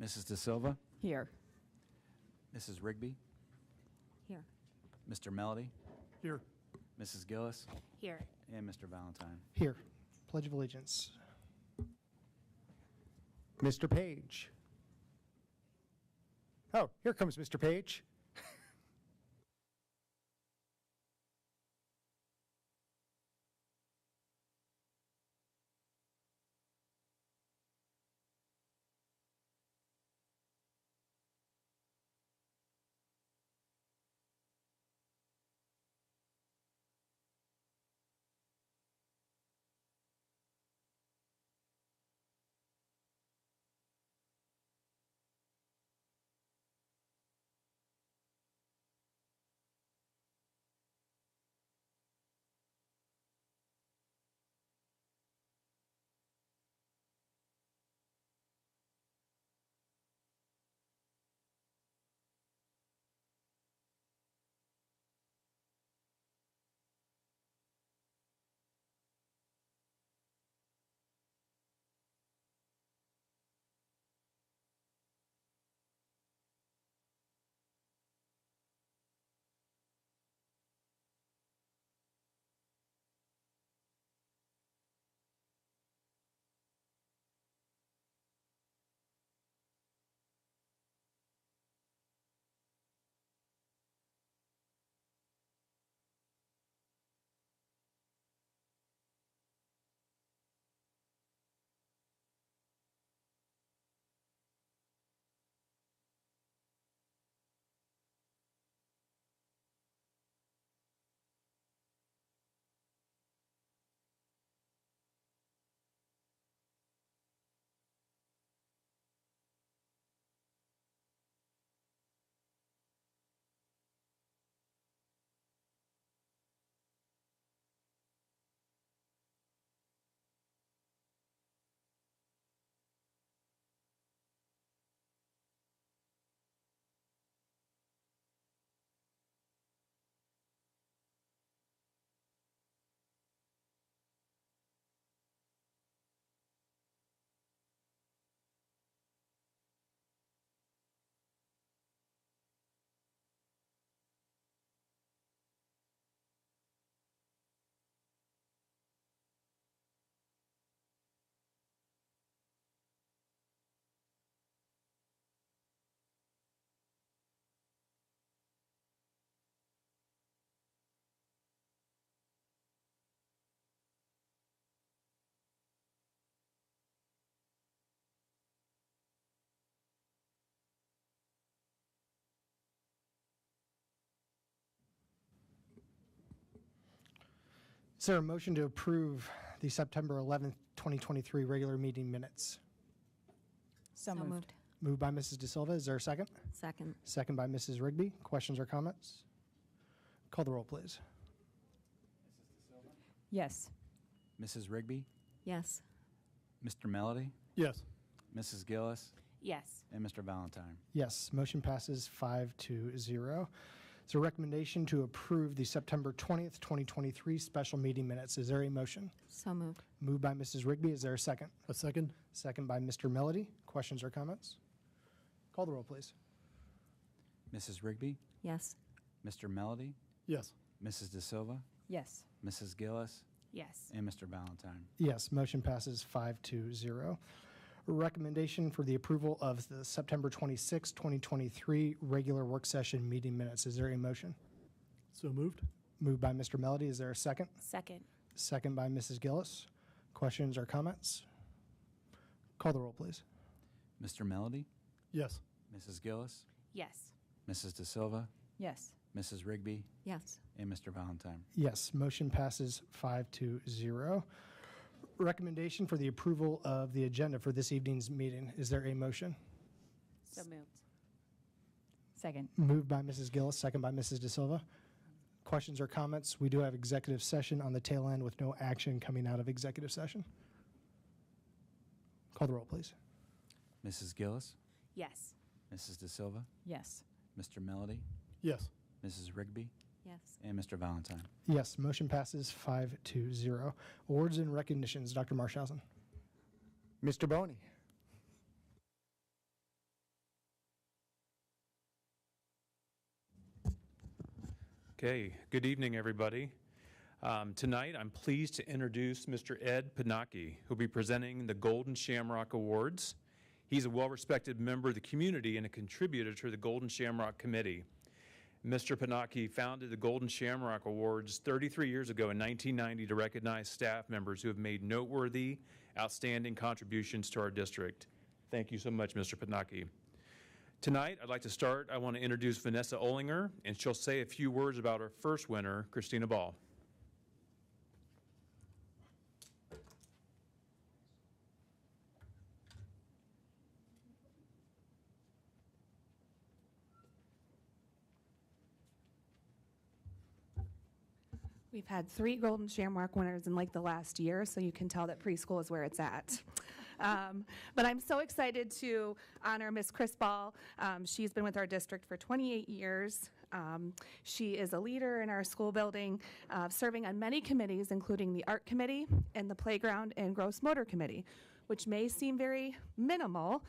Mrs. De Silva, Here. Mrs. Rigby, Here. Mr. Melody, Here. Mrs. Gillis, Here. and Mr. Valentine. Here. Pledge of Allegiance. Mr. Page. Oh, here comes Mr. Page. Is there a motion to approve the September 11th, 2023 regular meeting minutes? So moved. Moved by Mrs. De Silva. Is there a second? Second. Second by Mrs. Rigby. Questions or comments? Call the roll, please. Mrs. De Silva, Yes. Mrs. Rigby, Yes. Mr. Melody, Yes. Mrs. Gillis, Yes. and Mr. Valentine. Yes, motion passes 5-0. It's a recommendation to approve the September 20th, 2023 special meeting minutes. Is there a motion? So moved. Moved by Mrs. Rigby. Is there a second? A second? Second by Mr. Melody. Questions or comments? Call the roll, please. Mrs. Rigby, Yes. Mr. Melody, Yes. Mrs. De Silva, Yes. Mrs. Gillis, Yes. and Mr. Valentine. Yes, motion passes 5-0. A recommendation for the approval of the September 26, 2023 regular work session meeting minutes. Is there a motion? So moved? Moved by Mr. Melody. Is there a second? Second. Second by Mrs. Gillis. Questions or comments? Call the roll, please. Mr. Melody, Yes. Mrs. Gillis, Yes. Mrs. De Silva, Yes. Mrs. Rigby, Yes. and Mr. Valentine. Yes, motion passes 5-0. Recommendation for the approval of the agenda for this evening's meeting. Is there a motion? So moved. Second. Moved by Mrs. Gillis, second by Mrs. De Silva. Questions or comments? We do have executive session on the tail end with no action coming out of executive session. Call the roll, please. Mrs. Gillis, Yes. Mrs. De Silva, Yes. Mr. Melody, Yes. Mrs. Rigby, Yes. and Mr. Valentine. Yes, motion passes 5-0. Awards and recognitions, Dr. Marshausen. Mr. Boney. Okay, good evening, everybody. Tonight, I'm pleased to introduce Mr. Ed Panaki, who'll be presenting the Golden Shamrock Awards. He's a well-respected member of the community and a contributor to the Golden Shamrock Committee. Mr. Panaki founded the Golden Shamrock Awards 33 years ago in 1990 to recognize staff members who have made noteworthy, outstanding contributions to our district. Thank you so much, Mr. Panaki. Tonight, I want to introduce Vanessa Olinger, and she'll say a few words about our first winner, Christina Ball. We've had 3 Golden Shamrock winners in like the last year, so you can tell that preschool is where it's at. But I'm so excited to honor Miss Chris Ball. She's been with our district for 28 years. She is a leader in our school building, serving on many committees, including the Art Committee and the Playground and Gross Motor Committee, which may seem very minimal,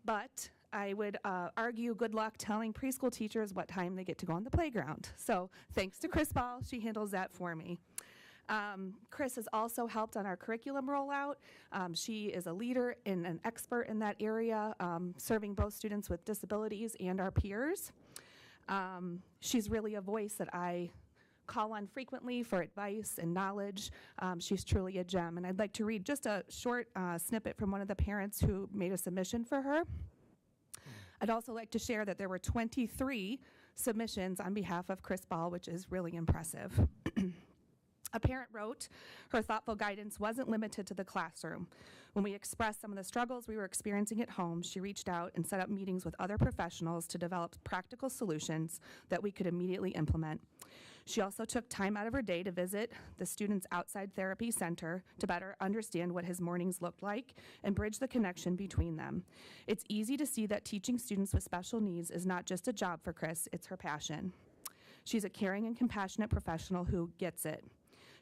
but I would argue good luck telling preschool teachers what time they get to go on the playground. So thanks to Chris Ball, she handles that for me. Chris has also helped on our curriculum rollout. She is a leader and an expert in that area, serving both students with disabilities and our peers. She's really a voice that I call on frequently for advice and knowledge. She's truly a gem. And I'd like to read just a short snippet from one of the parents who made a submission for her. I'd also like to share that there were 23 submissions on behalf of Chris Ball, which is really impressive. A parent wrote, her thoughtful guidance wasn't limited to the classroom. When we expressed some of the struggles we were experiencing at home, she reached out and set up meetings with other professionals to develop practical solutions that we could immediately implement. She also took time out of her day to visit the student's outside therapy center to better understand what his mornings looked like and bridge the connection between them. It's easy to see that teaching students with special needs is not just a job for Chris, it's her passion. She's a caring and compassionate professional who gets it.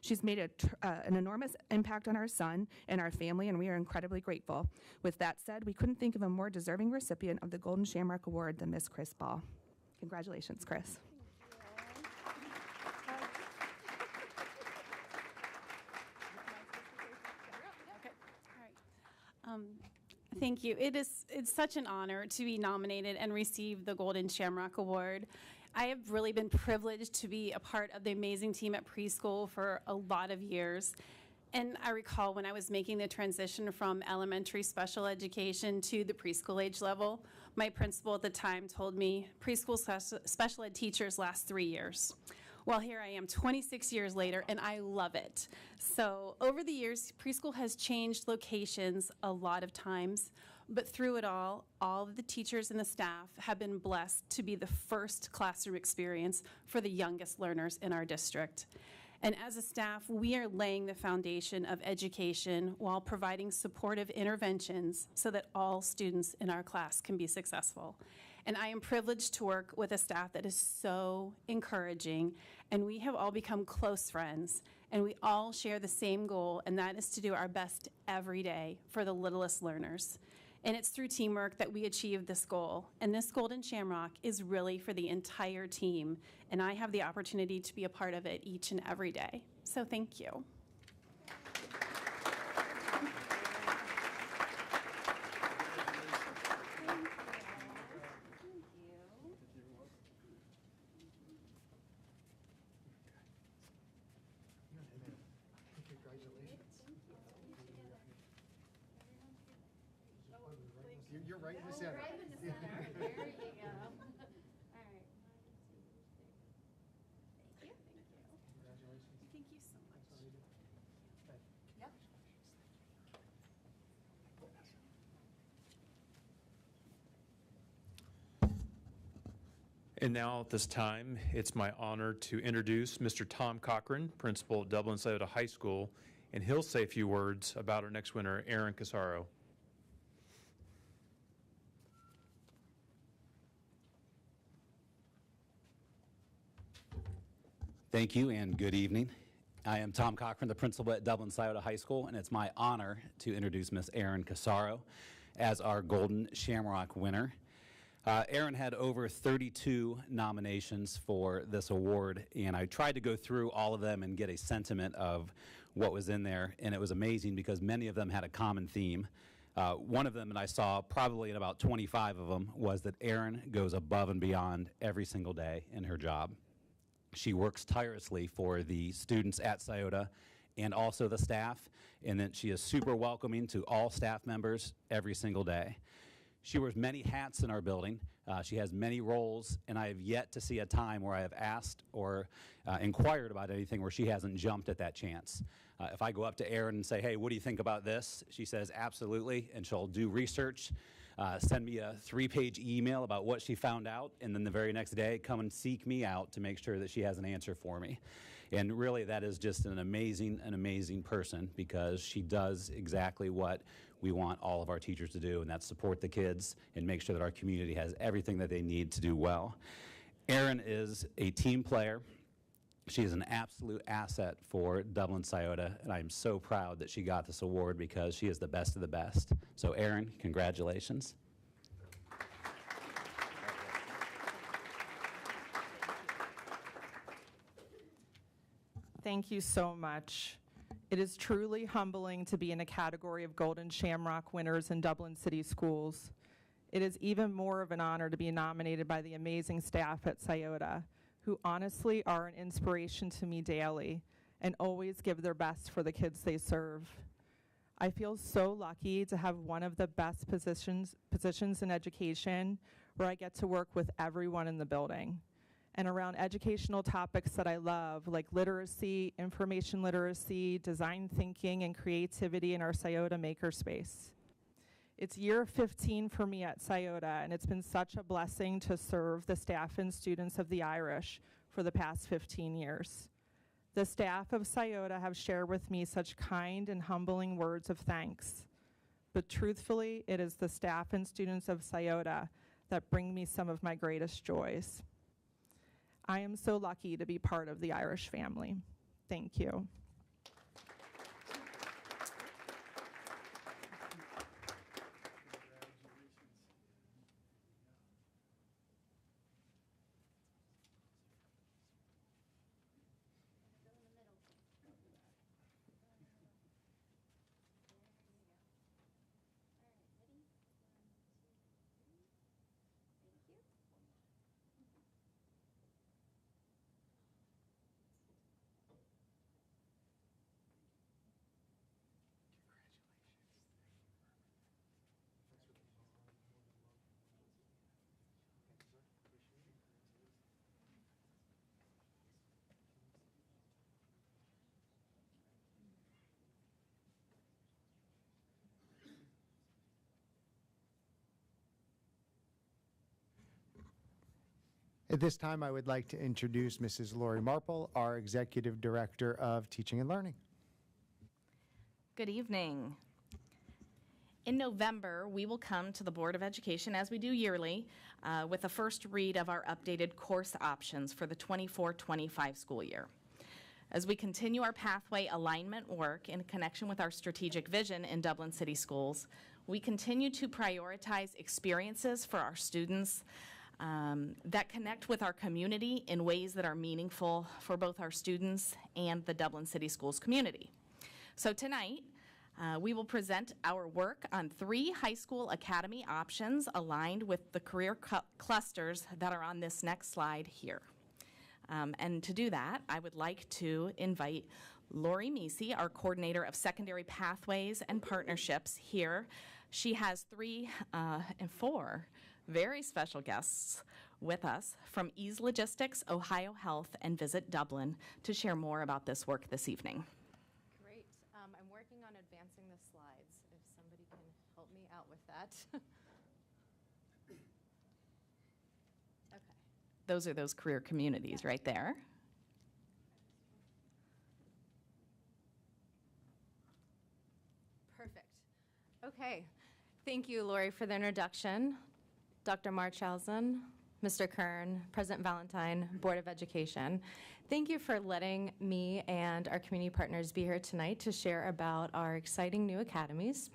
She's made an enormous impact on our son and our family, and we are incredibly grateful. With that said, we couldn't think of a more deserving recipient of the Golden Shamrock Award than Miss Chris Ball. Congratulations, Chris. Thank you. It's such an honor to be nominated and receive the Golden Shamrock Award. I have really been privileged to be a part of the amazing team at preschool for a lot of years. And I recall when I was making the transition from elementary special education to the preschool age level, my principal at the time told me preschool special ed teachers last 3 years. Well, here I am 26 years later, and I love it. So over the years, preschool has changed locations a lot of times, but through it all of the teachers and the staff have been blessed to be the first classroom experience for the youngest learners in our district. And as a staff, we are laying the foundation of education while providing supportive interventions so that all students in our class can be successful. And I am privileged to work with a staff that is so encouraging, and we have all become close friends, and we all share the same goal, and that is to do our best every day for the littlest learners. And it's through teamwork that we achieve this goal. And this Golden Shamrock is really for the entire team, and I have the opportunity to be a part of it each and every day. So thank you. You're right in the center. Right in the center. There you go. All right. Thank you. Congratulations. Thank you so much. Yep. And now at this time, it's my honor to introduce Mr. Tom Cochran, principal at Dublin-Scioto High School, and he'll say a few words about our next winner, Aaron Casaro. Thank you and good evening. I am Tom Cochran, the principal at Dublin-Scioto High School, and it's my honor to introduce Miss Erin Casaro as our Golden Shamrock winner. Erin had over 32 nominations for this award, and I tried to go through all of them and get a sentiment of what was in there, and it was amazing because many of them had a common theme. One of them, and I saw probably in about 25 of them, was that Erin goes above and beyond every single day in her job. She works tirelessly for the students at Scioto and also the staff, and then she is super welcoming to all staff members every single day. She wears many hats in our building. She has many roles, and I have yet to see a time where I have asked or inquired about anything where she hasn't jumped at that chance. If I go up to Erin and say, hey, what do you think about this? She says, absolutely, and she'll do research, send me a 3-page email about what she found out, and then the very next day come and seek me out to make sure that she has an answer for me. And really, that is just an amazing person, because she does exactly what we want all of our teachers to do, and that's support the kids and make sure that our community has everything that they need to do well. Erin is a team player. She is an absolute asset for Dublin-Scioto, and I'm so proud that she got this award because she is the best of the best. So Erin, congratulations. Thank you so much. It is truly humbling to be in a category of Golden Shamrock winners in Dublin City Schools. It is even more of an honor to be nominated by the amazing staff at Scioto, who honestly are an inspiration to me daily and always give their best for the kids they serve. I feel so lucky to have one of the best positions in education, where I get to work with everyone in the building and around educational topics that I love, like literacy, information literacy, design thinking, and creativity in our Scioto makerspace. It's year 15 for me at Scioto, and it's been such a blessing to serve the staff and students of the Irish for the past 15 years. The staff of Scioto have shared with me such kind and humbling words of thanks. But truthfully, it is the staff and students of Scioto that bring me some of my greatest joys. I am so lucky to be part of the Irish family. Thank you. At this time, I would like to introduce Mrs. Lori Marple, our Executive Director of Teaching and Learning. Good evening. In November, we will come to the Board of Education, as we do yearly, with a first read of our updated course options for the 24-25 school year. As we continue our pathway alignment work in connection with our strategic vision in Dublin City Schools, we continue to prioritize experiences for our students that connect with our community in ways that are meaningful for both our students and the Dublin City Schools community. So tonight, we will present our work on 3 high school academy options aligned with the career clusters that are on this next slide here. And to do that, I would like to invite Lori Meese, our Coordinator of Secondary Pathways and Partnerships, here. She has 4 very special guests with us from Ease Logistics, Ohio Health, and Visit Dublin to share more about this work this evening. Great. I'm working on advancing the slides, if somebody can help me out with that. Okay. Those are those career communities right there. Perfect. Okay. Thank you, Lori, for the introduction. Dr. Marchausen, Mr. Kern, President Valentine, Board of Education. Thank you for letting me and our community partners be here tonight to share about our exciting new academies.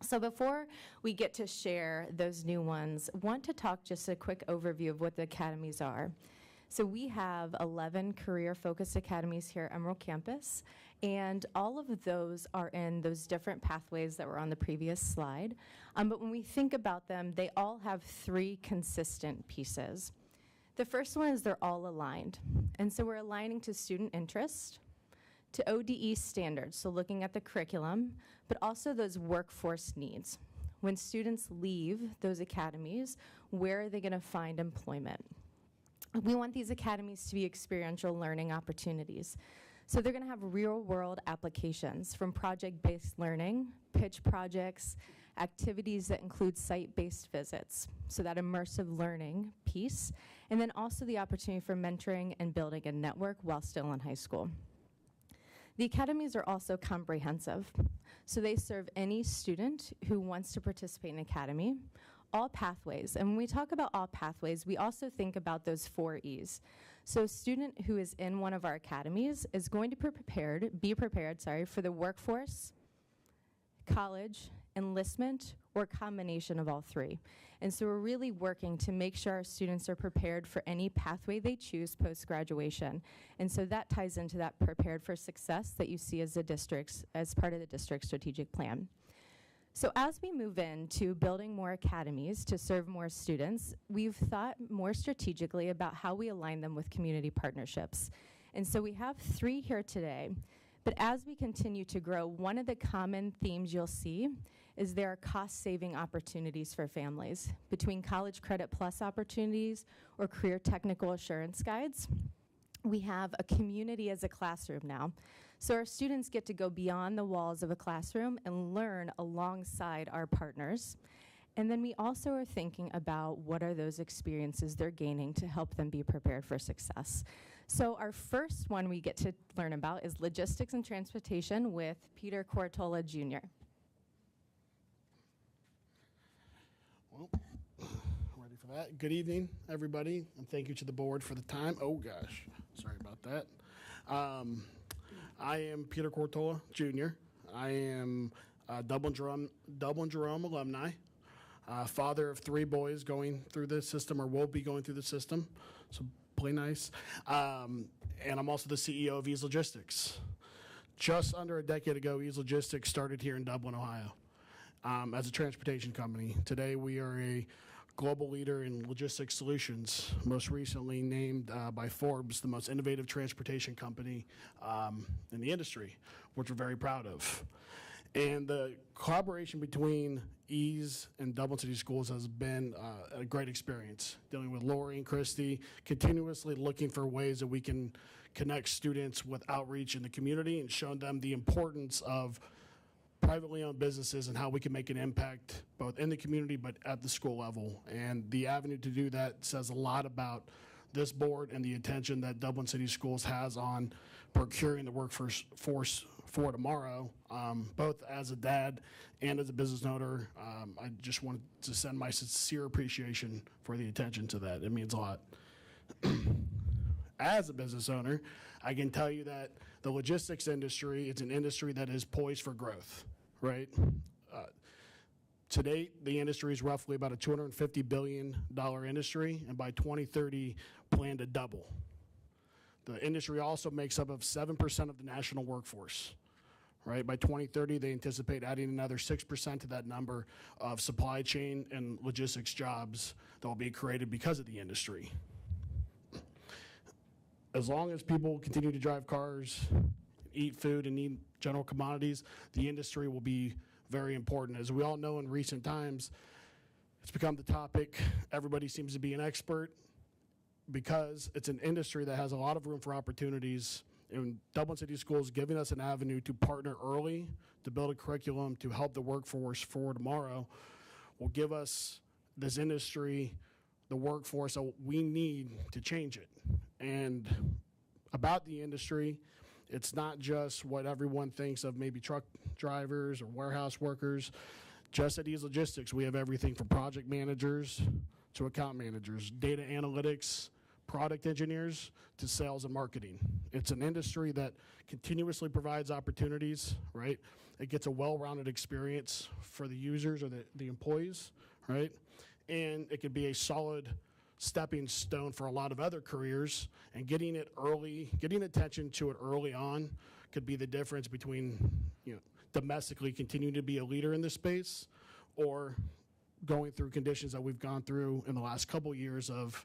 So before we get to share those new ones, want to talk just a quick overview of what the academies are. So we have 11 career-focused academies here at Emerald Campus, and all of those are in those different pathways that were on the previous slide. But when we think about them, they all have 3 consistent pieces. The first one is they're all aligned. And so we're aligning to student interest, to ODE standards, so looking at the curriculum, but also those workforce needs. When students leave those academies, where are they going to find employment? We want these academies to be experiential learning opportunities. So they're going to have real-world applications from project-based learning, pitch projects, activities that include site-based visits, so that immersive learning piece, and then also the opportunity for mentoring and building a network while still in high school. The academies are also comprehensive, so they serve any student who wants to participate in an academy, all pathways. And when we talk about all pathways, we also think about those 4 E's. So a student who is in one of our academies is going to be prepared for the workforce, college, enlistment, or a combination of all 3. And so we're really working to make sure our students are prepared for any pathway they choose post-graduation. And so that ties into that prepared for success that you see as part of the district strategic plan. So as we move into building more academies to serve more students, we've thought more strategically about how we align them with community partnerships. And so we have 3 here today. But as we continue to grow, one of the common themes you'll see is there are cost-saving opportunities for families between College Credit Plus opportunities or career technical assurance guides. We have a community as a classroom now. So our students get to go beyond the walls of a classroom and learn alongside our partners. And then we also are thinking about what are those experiences they're gaining to help them be prepared for success. So our first one we get to learn about is logistics and transportation with Peter Cortola Jr. Well, ready for that. Good evening, everybody, and thank you to the board for the time. Oh, gosh, sorry about that. I am Peter Cortola Jr. I am a Dublin Jerome alumni, father of 3 boys going through the system or will be going through the system, so play nice. And I'm also the CEO of Ease Logistics. Just under a decade ago, Ease Logistics started here in Dublin, Ohio, as a transportation company. Today, we are a global leader in logistics solutions, most recently named by Forbes the most innovative transportation company in the industry, which we're very proud of. And the collaboration between Ease and Dublin City Schools has been a great experience, dealing with Lori and Christy, continuously looking for ways that we can connect students with outreach in the community and showing them the importance of privately owned businesses and how we can make an impact both in the community but at the school level. And the avenue to do that says a lot about this board and the attention that Dublin City Schools has on procuring the workforce for tomorrow, both as a dad and as a business owner. I just wanted to send my sincere appreciation for the attention to that. It means a lot. As a business owner, I can tell you that the logistics industry is an industry that is poised for growth, right? To date, the industry is roughly about a $250 billion industry, and by 2030, planned to double. The industry also makes up of 7% of the national workforce, right? By 2030, they anticipate adding another 6% to that number of supply chain and logistics jobs that will be created because of the industry. As long as people continue to drive cars, eat food, and need general commodities, the industry will be very important. As we all know, in recent times, it's become the topic. Everybody seems to be an expert because it's an industry that has a lot of room for opportunities. And Dublin City Schools giving us an avenue to partner early, to build a curriculum, to help the workforce for tomorrow will give us, this industry, the workforce that we need to change it. And about the industry, it's not just what everyone thinks of, maybe truck drivers or warehouse workers. Just at Ease Logistics, we have everything from project managers to account managers, data analytics, product engineers to sales and marketing. It's an industry that continuously provides opportunities, right? It gets a well-rounded experience for the users or the employees, right? And it could be a solid stepping stone for a lot of other careers, and getting it early, getting attention to it early on could be the difference between, domestically continuing to be a leader in this space or going through conditions that we've gone through in the last couple years of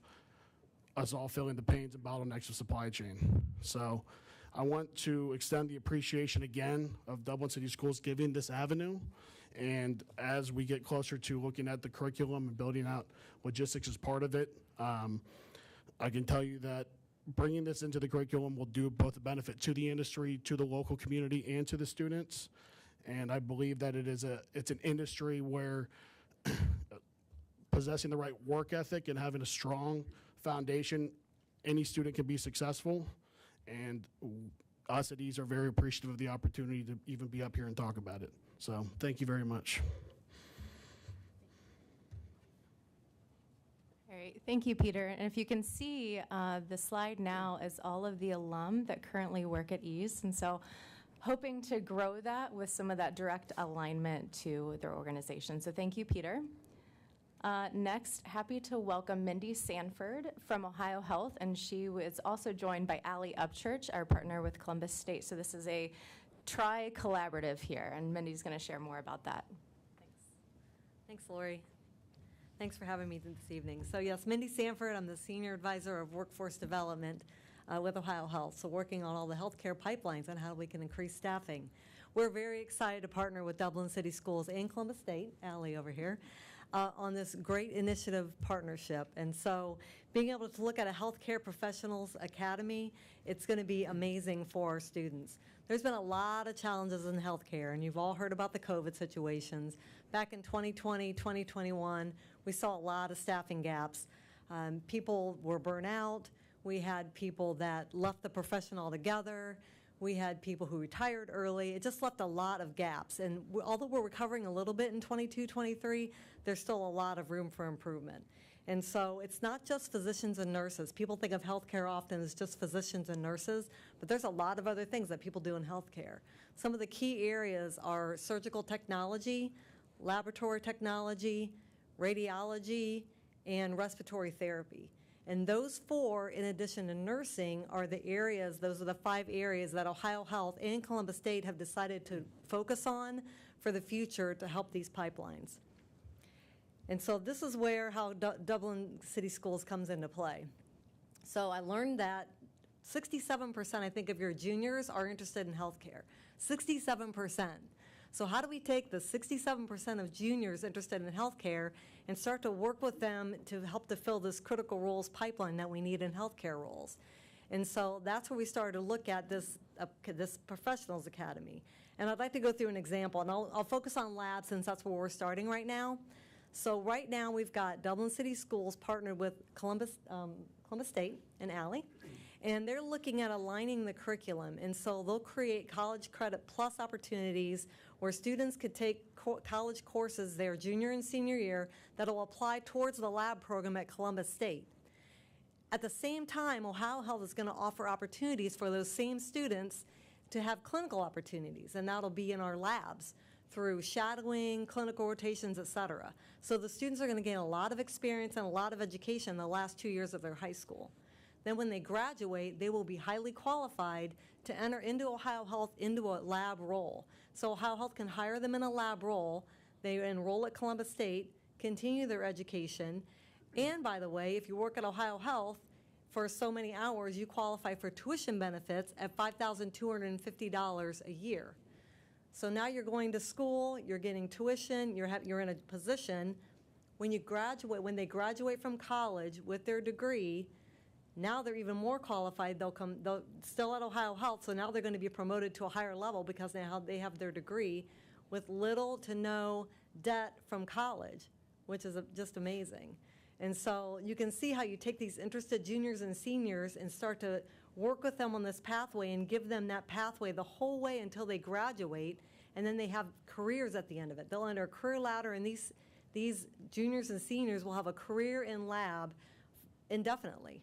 us all feeling the pains and bottlenecks of supply chain. So I want to extend the appreciation again of Dublin City Schools giving this avenue. And as we get closer to looking at the curriculum and building out logistics as part of it, I can tell you that bringing this into the curriculum will do both a benefit to the industry, to the local community, and to the students. And I believe that it's an industry where possessing the right work ethic and having a strong foundation, any student can be successful. And us at EASE are very appreciative of the opportunity to even be up here and talk about it. So thank you very much. All right, thank you, Peter. And if you can see, the slide now is all of the alum that currently work at EASE. And so hoping to grow that with some of that direct alignment to their organization. So thank you, Peter. Next, happy to welcome Mindy Sanford from Ohio Health, and she was also joined by Allie Upchurch, our partner with Columbus State. So this is a tri-collaborative here, and Mindy's going to share more about that. Thanks, Lori. Thanks for having me this evening. So yes, Mindy Sanford, I'm the Senior Advisor of Workforce Development with Ohio Health, so working on all the healthcare pipelines and how we can increase staffing. We're very excited to partner with Dublin City Schools and Columbus State, Allie over here, on this great initiative partnership. And so being able to look at a healthcare professionals academy, it's going to be amazing for our students. There's been a lot of challenges in healthcare, and you've all heard about the COVID situations. Back in 2020, 2021, we saw a lot of staffing gaps. People were burnt out. We had people that left the profession altogether. We had people who retired early. It just left a lot of gaps. And although we're recovering a little bit in 22, 23, there's still a lot of room for improvement. And so it's not just physicians and nurses. People think of healthcare often as just physicians and nurses, but there's a lot of other things that people do in healthcare. Some of the key areas are surgical technology, laboratory technology, radiology, and respiratory therapy. And those four, in addition to nursing, are the areas, those are the 5 areas that Ohio Health and Columbus State have decided to focus on for the future to help these pipelines. And so this is where how Dublin City Schools comes into play. So I learned that 67%, I think, of your juniors are interested in healthcare. 67%. So how do we take the 67% of juniors interested in healthcare and start to work with them to help to fill this critical roles pipeline that we need in healthcare roles? And so that's where we started to look at this Professionals Academy. And I'd like to go through an example, and I'll focus on labs since that's where we're starting right now. So right now we've got Dublin City Schools partnered with Columbus State and Allie. And they're looking at aligning the curriculum. And so they'll create college credit plus opportunities where students could take college courses their junior and senior year that will apply towards the lab program at Columbus State. At the same time, Ohio Health is going to offer opportunities for those same students to have clinical opportunities, and that'll be in our labs through shadowing, clinical rotations, et cetera. So the students are going to gain a lot of experience and a lot of education in the last 2 years of their high school. Then when they graduate, they will be highly qualified to enter into Ohio Health into a lab role. So Ohio Health can hire them in a lab role. They enroll at Columbus State, continue their education, and by the way, if you work at Ohio Health for so many hours, you qualify for tuition benefits at $5,250 a year. So now you're going to school, you're getting tuition, you're in a position when you graduate, when they graduate from college with their degree. Now they're even more qualified. They'll still at Ohio Health, so now they're going to be promoted to a higher level because now they have their degree with little to no debt from college, which is just amazing. And so you can see how you take these interested juniors and seniors and start to work with them on this pathway and give them that pathway the whole way until they graduate, and then they have careers at the end of it. They'll enter a career ladder, and these juniors and seniors will have a career in lab indefinitely.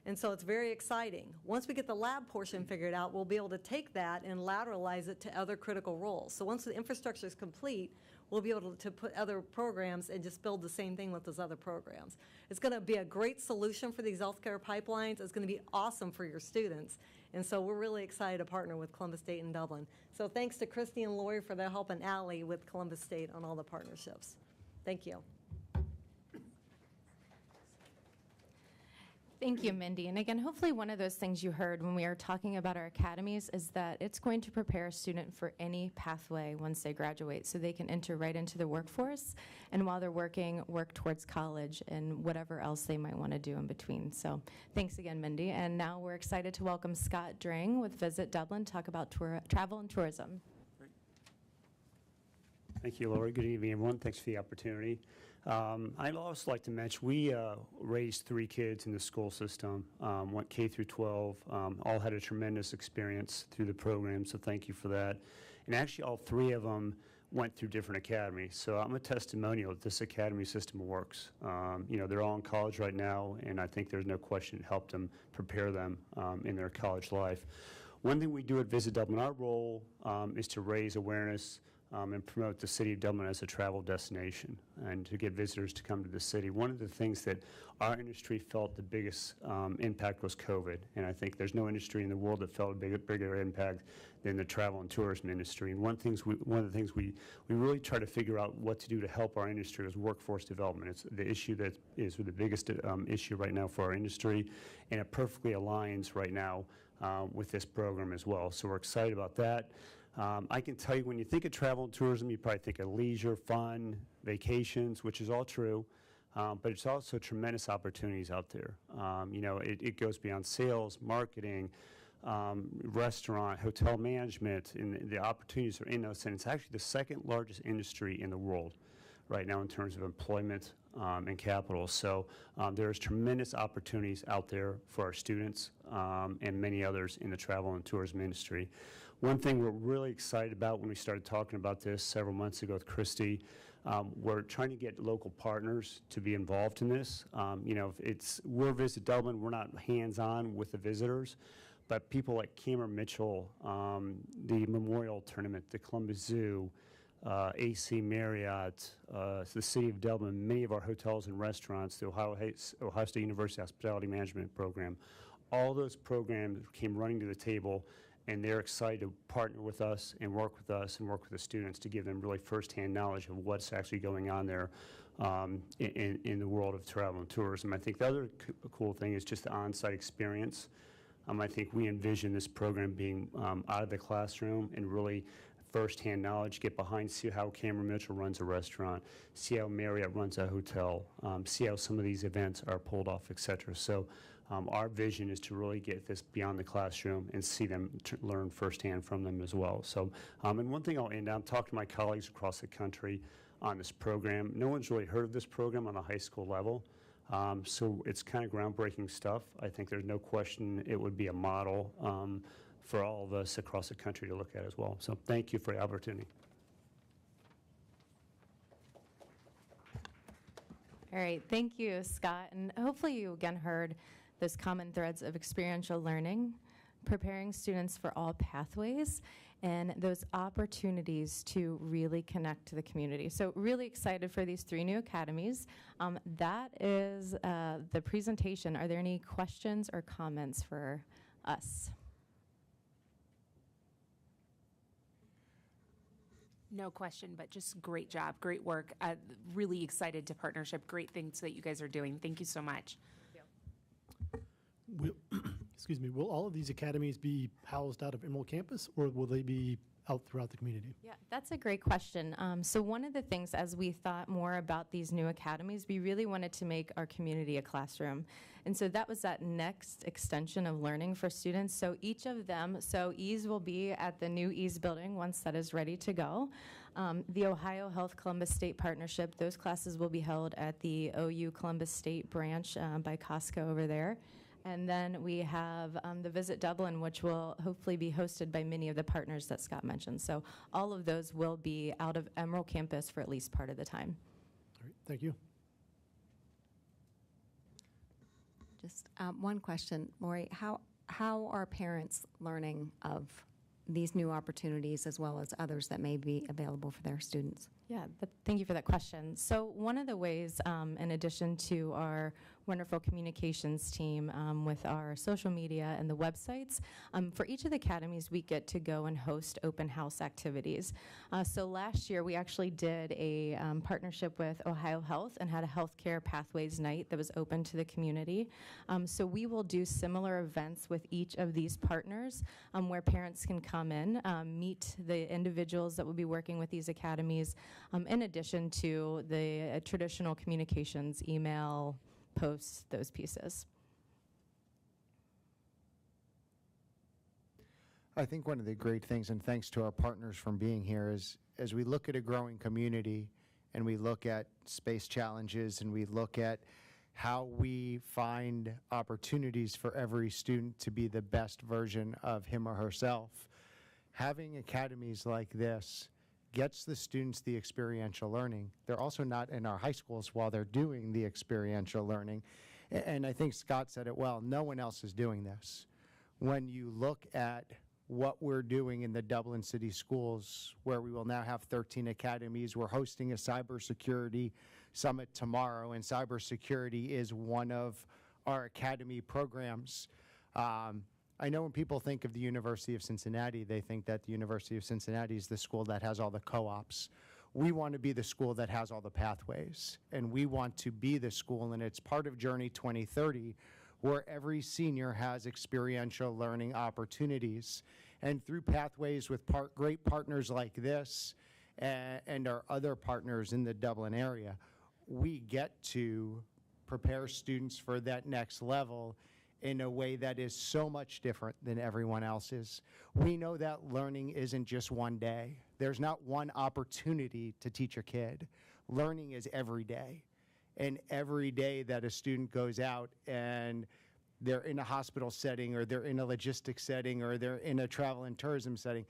And so it's very exciting. Once we get the lab portion figured out, we'll be able to take that and lateralize it to other critical roles. So once the infrastructure is complete, we'll be able to put other programs and just build the same thing with those other programs. It's going to be a great solution for these healthcare pipelines. It's going to be awesome for your students. And so we're really excited to partner with Columbus State and Dublin. So thanks to Christy and Lori for their help, and Allie with Columbus State on all the partnerships. Thank you. Thank you, Mindy. And again, hopefully one of those things you heard when we were talking about our academies is that it's going to prepare a student for any pathway once they graduate, so they can enter right into the workforce, and while they're working, work towards college and whatever else they might want to do in between. So thanks again, Mindy. And now we're excited to welcome Scott Dring with Visit Dublin, talk about travel and tourism. Thank you, Lori. Good evening, everyone. Thanks for the opportunity. I'd also like to mention we raised 3 kids in the school system, went K through 12, all had a tremendous experience through the program, so thank you for that. And actually, all 3 of them went through different academies, so I'm a testimonial that this academy system works. You know, they're all in college right now, and I think there's no question it helped them prepare them in their college life. One thing we do at Visit Dublin, our role is to raise awareness and promote the city of Dublin as a travel destination and to get visitors to come to the city. One of the things that our industry felt the biggest impact was COVID, and I think there's no industry in the world that felt a bigger impact than the travel and tourism industry. And one of the things we really try to figure out what to do to help our industry is workforce development. It's the issue that is the biggest issue right now for our industry, and it perfectly aligns right now with this program as well. So we're excited about that. I can tell you, when you think of travel and tourism, you probably think of leisure, fun, vacations, which is all true, but it's also tremendous opportunities out there. You know, it goes beyond sales, marketing, restaurant, hotel management, and the opportunities are in those. And it's actually the 2nd largest industry in the world right now in terms of employment and capital. So there's tremendous opportunities out there for our students and many others in the travel and tourism industry. One thing we're really excited about when we started talking about this several months ago with Christy, we're trying to get local partners to be involved in this. You know, we're Visit Dublin, we're not hands-on with the visitors, but people like Cameron Mitchell, the Memorial Tournament, the Columbus Zoo, AC Marriott, the City of Dublin, many of our hotels and restaurants, the Ohio State University Hospitality Management Program, all those programs came running to the table, and they're excited to partner with us and work with the students to give them really firsthand knowledge of what's actually going on there in the world of travel and tourism. I think the other cool thing is just the on-site experience. I think we envision this program being out of the classroom and really firsthand knowledge, get behind, see how Cameron Mitchell runs a restaurant, see how Marriott runs a hotel, see how some of these events are pulled off, et cetera. So our vision is to really get this beyond the classroom and see them learn firsthand from them as well. So, and one thing I'll end on, talk to my colleagues across the country on this program. No one's really heard of this program on a high school level. So it's kind of groundbreaking stuff. I think there's no question it would be a model for all of us across the country to look at as well. So thank you for the opportunity. All right, thank you, Scott. And hopefully you again heard those common threads of experiential learning, preparing students for all pathways, and those opportunities to really connect to the community. So really excited for these 3 new academies. That is the presentation. Are there any questions or comments for us? No question, but just great job, great work. Really excited to partnership. Great things that you guys are doing. Thank you so much. Excuse me, will all of these academies be housed out of Emerald Campus, or will they be out throughout the community? Yeah, that's a great question. So one of the things, as we thought more about these new academies, we really wanted to make our community a classroom. And so that was that next extension of learning for students. So each of them, so EASE will be at the new EASE building once that is ready to go. The Ohio Health Columbus State Partnership, those classes will be held at the OU Columbus State branch by Costco over there. And then we have the Visit Dublin, which will hopefully be hosted by many of the partners that Scott mentioned. So all of those will be out of Emerald Campus for at least part of the time. All right, thank you. Just one question, Lori. How are parents learning of these new opportunities as well as others that may be available for their students? Yeah, thank you for that question. So one of the ways, in addition to our wonderful communications team with our social media and the websites, for each of the academies, we get to go and host open house activities. So last year, we actually did a partnership with Ohio Health and had a healthcare pathways night that was open to the community. So we will do similar events with each of these partners where parents can come in, meet the individuals that will be working with these academies, in addition to the traditional communications, email, posts, those pieces. I think one of the great things, and thanks to our partners from being here, is as we look at a growing community and we look at space challenges and we look at how we find opportunities for every student to be the best version of him or herself, having academies like this gets the students the experiential learning. They're also not in our high schools while they're doing the experiential learning. And I think Scott said it well, no one else is doing this. When you look at what we're doing in the Dublin City Schools, where we will now have 13 academies, we're hosting a cybersecurity summit tomorrow, and cybersecurity is one of our academy programs. I know when people think of the University of Cincinnati, they think that the University of Cincinnati is the school that has all the co-ops. We want to be the school that has all the pathways, and we want to be the school, and it's part of Journey 2030, where every senior has experiential learning opportunities. And through pathways with great partners like this and our other partners in the Dublin area, we get to prepare students for that next level in a way that is so much different than everyone else's. We know that learning isn't just one day. There's not one opportunity to teach a kid. Learning is every day. And every day that a student goes out and they're in a hospital setting or they're in a logistics setting or they're in a travel and tourism setting,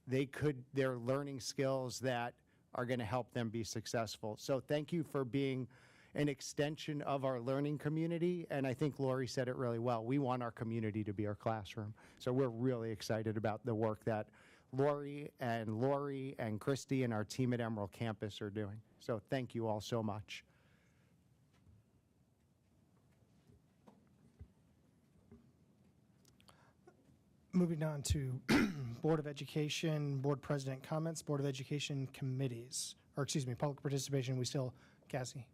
they're learning skills that are going to help them be successful. So thank you for being an extension of our learning community, and I think Lori said it really well. We want our community to be our classroom. So we're really excited about the work that Lori and Christy and our team at Emerald Campus are doing. So thank you all so much. Moving on to Board of Education, Board President comments, Board of Education committees, or excuse me, public participation, we still, Cassie,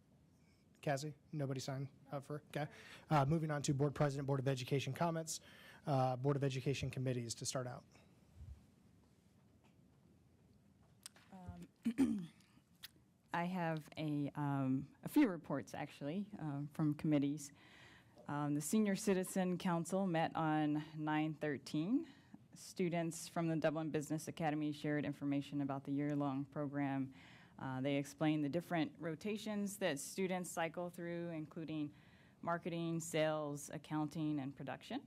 nobody signed up for, okay. Moving on to Board President, Board of Education comments, Board of Education committees to start out. I have a few reports actually from committees. The Senior Citizen Council met on 9/13. Students from the Dublin Business Academy shared information about the year-long program. They explained the different rotations that students cycle through, including marketing, sales, accounting, and production,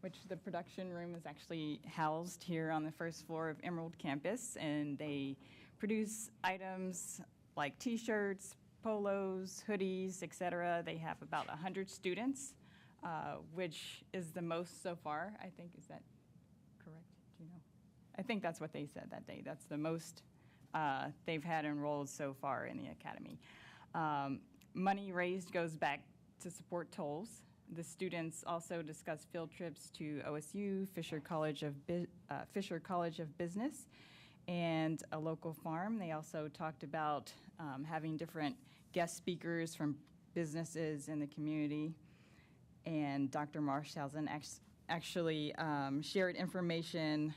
which the production room is actually housed here on the first floor of Emerald Campus, and they produce items like t-shirts, polos, hoodies, etc. They have about 100 students, which is the most so far, I think. Is that correct? Do you know? I think that's what they said that day. That's the most they've had enrolled so far in the academy. Money raised goes back to support tolls. The students also discussed field trips to OSU, Fisher College of Business, and a local farm. They also talked about having different guest speakers from businesses in the community. And Dr. Marshausen actually shared information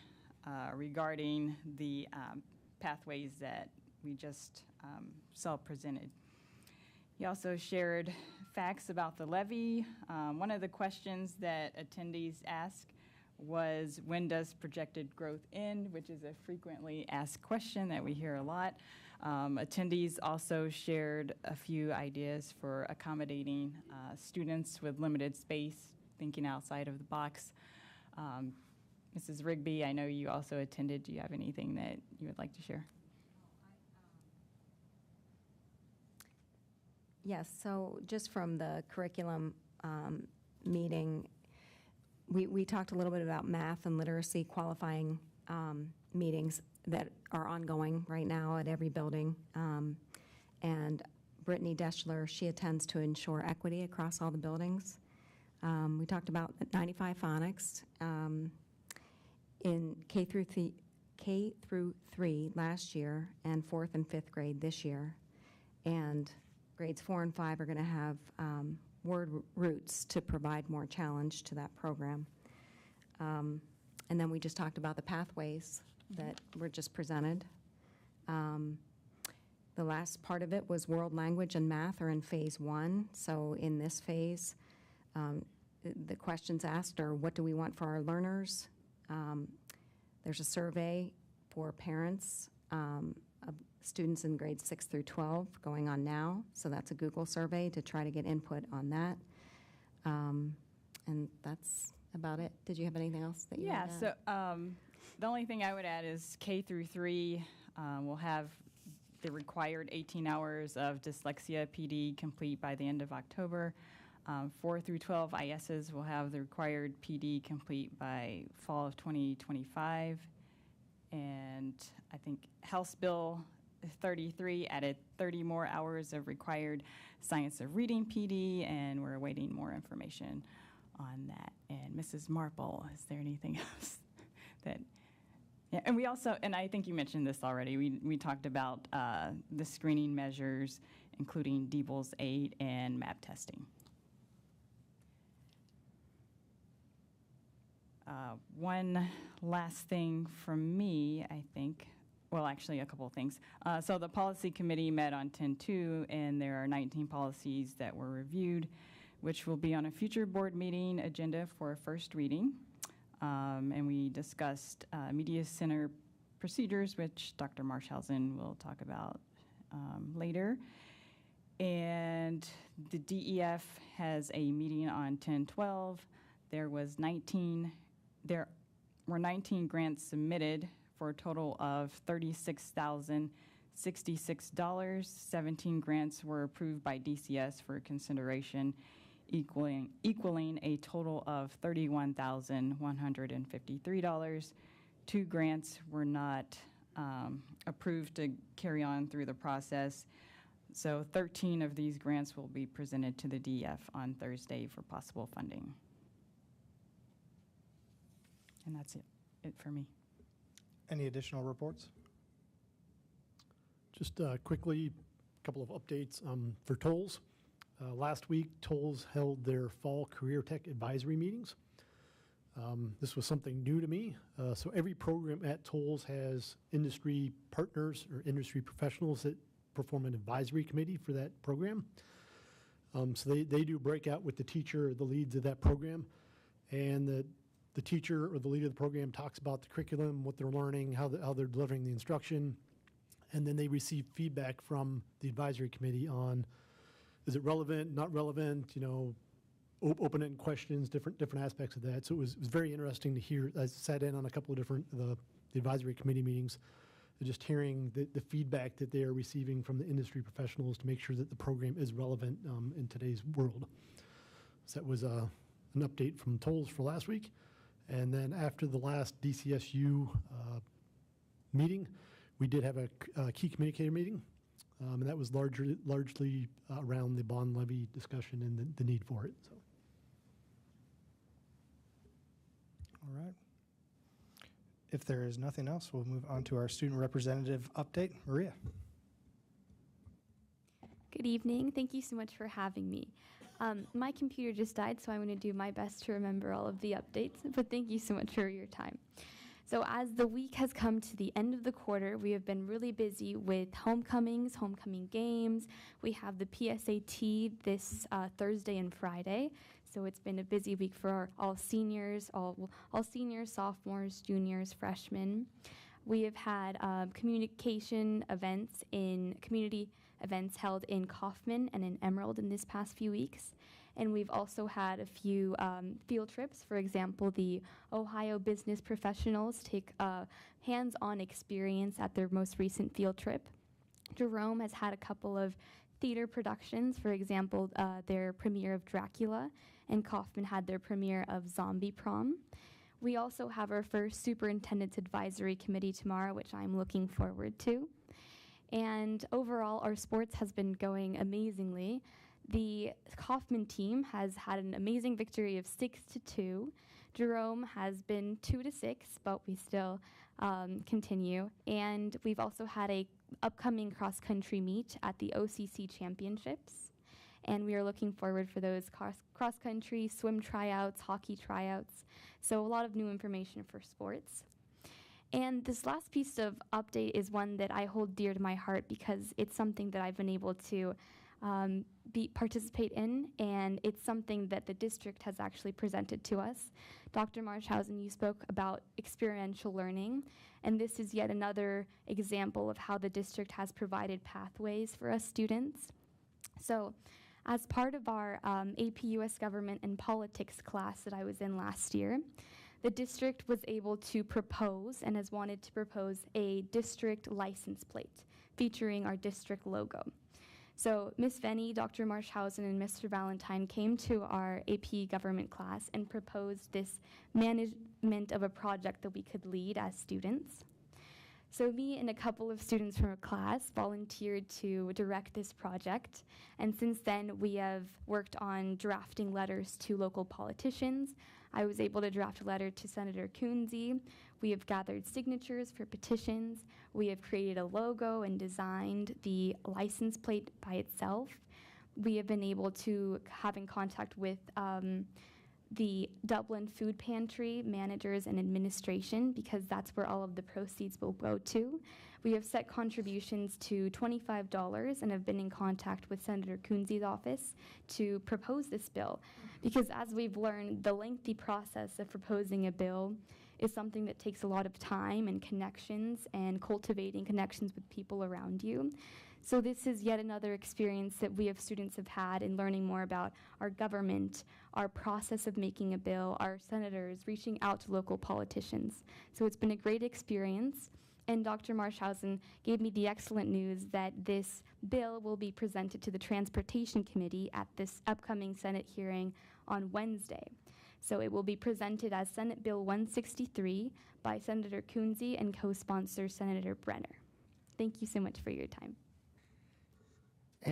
regarding the pathways that we just saw presented. He also shared facts about the levy. One of the questions that attendees asked was, when does projected growth end, which is a frequently asked question that we hear a lot. Attendees also shared a few ideas for accommodating students with limited space, thinking outside of the box. Mrs. Rigby, I know you also attended. Do you have anything that you would like to share? Yes, so just from the curriculum meeting, we talked a little bit about math and literacy qualifying meetings that are ongoing right now at every building. And Brittany Deschler, she attends to ensure equity across all the buildings. We talked about 95 phonics in K through 3 last year and 4th and 5th grade this year. And grades 4 and 5 are going to have word roots to provide more challenge to that program. And then we just talked about the pathways that were just presented. The last part of it was world language and math are in phase 1. So in this phase, the questions asked are, what do we want for our learners? There's a survey for parents of students in grades 6 through 12 going on now. So that's a Google survey to try to get input on that. And that's about it. Did you have anything else that you wanted to add? So the only thing I would add is K through 3 will have the required 18 hours of dyslexia PD complete by the end of October. 4 through 12 ISs will have the required PD complete by fall of 2025. And I think House Bill 33 added 30 more hours of required science of reading PD, and we're awaiting more information on that. And Mrs. Marple, is there anything else that? Yeah, and we also, and I think you mentioned this already, we talked about the screening measures, including DeBoles 8 and MAP testing. One last thing from me, I think, well, actually a couple of things. So the policy committee met on 10/2, and there are 19 policies that were reviewed, which will be on a future board meeting agenda for a first reading. And we discussed media center procedures, which Dr. Marshausen will talk about later. And the DEF has a meeting on 10/12. There were 19 grants submitted for a total of $36,066. 17 grants were approved by DCS for consideration, equaling a total of $31,153. 2 grants were not approved to carry on through the process. So 13 of these grants will be presented to the DEF on Thursday for possible funding. And that's it for me. Any additional reports? Just quickly, a couple of updates for Tolles. Last week, Tolles held their fall career tech advisory meetings. This was something new to me. So every program at Tolles has industry partners or industry professionals that perform an advisory committee for that program. So they do breakout with the teacher or the leads of that program. And the teacher or the lead of the program talks about the curriculum, what they're learning, how they're delivering the instruction. And then they receive feedback from the advisory committee on, is it relevant, not relevant, open-ended questions, different aspects of that. So it was very interesting to hear. I sat in on a couple of different the advisory committee meetings, just hearing the feedback that they are receiving from the industry professionals to make sure that the program is relevant in today's world. So that was an update from Tolles for last week. And then after the last DCSU meeting, we did have a key communicator meeting. And that was largely around the bond levy discussion and the need for it. So. All right. If there is nothing else, we'll move on to our student representative update. Maria. Good evening. Thank you so much for having me. My computer just died, so I'm going to do my best to remember all of the updates, but thank you so much for your time. So as the week has come to the end of the quarter, we have been really busy with homecomings, homecoming games. We have the PSAT this Thursday and Friday. So it's been a busy week for all seniors, all seniors, sophomores, juniors, freshmen. We have had communication events community events held in Kaufman and in Emerald in this past few weeks. And we've also had a few field trips. For example, the Ohio business professionals take hands-on experience at their most recent field trip. Jerome has had a couple of theater productions. For example, their premiere of Dracula, and Kaufman had their premiere of Zombie Prom. We also have our first Superintendent's Advisory Committee tomorrow, which I'm looking forward to. And overall, our sports has been going amazingly. The Kaufman team has had an amazing victory of 6-2. Jerome has been 2-6, but we still continue. And we've also had a upcoming cross-country meet at the OCC Championships. And we are looking forward for those cross-country, swim tryouts, hockey tryouts. So a lot of new information for sports. And this last piece of update is one that I hold dear to my heart because it's something that I've been able to participate in, and it's something that the district has actually presented to us. Dr. Marshausen, you spoke about experiential learning, and this is yet another example of how the district has provided pathways for us students. So, as part of our AP US Government and Politics class that I was in last year, the district was able to propose and has wanted to propose a district license plate featuring our district logo. So Ms. Venny, Dr. Marshausen, and Mr. Valentine came to our AP government class and proposed this management of a project that we could lead as students. So me and a couple of students from our class volunteered to direct this project, and since then we have worked on drafting letters to local politicians. I was able to draft a letter to Senator Coonsey. We have gathered signatures for petitions. We have created a logo and designed the license plate by itself. We have been able to have in contact with the Dublin Food Pantry managers and administration because that's where all of the proceeds will go to. We have set contributions to $25 and have been in contact with Senator Coonsey's office to propose this bill because as we've learned, the lengthy process of proposing a bill is something that takes a lot of time and connections and cultivating connections with people around you. So this is yet another experience that we as students have had in learning more about our government, our process of making a bill, our senators, reaching out to local politicians. So it's been a great experience. And Dr. Marshausen gave me the excellent news that this bill will be presented to the Transportation Committee at this upcoming Senate hearing on Wednesday. So it will be presented as Senate Bill 163 by Senator Coonsey and co-sponsor Senator Brenner. Thank you so much for your time.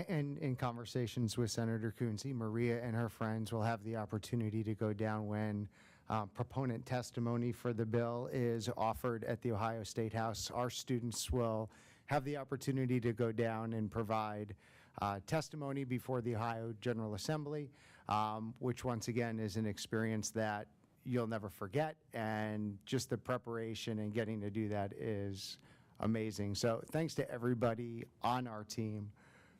And in conversations with Senator Coonsey, Maria and her friends will have the opportunity to go down when proponent testimony for the bill is offered at the Ohio State House. Our students will have the opportunity to go down and provide testimony before the Ohio General Assembly, which once again is an experience that you'll never forget, and just the preparation and getting to do that is amazing. So thanks to everybody on our team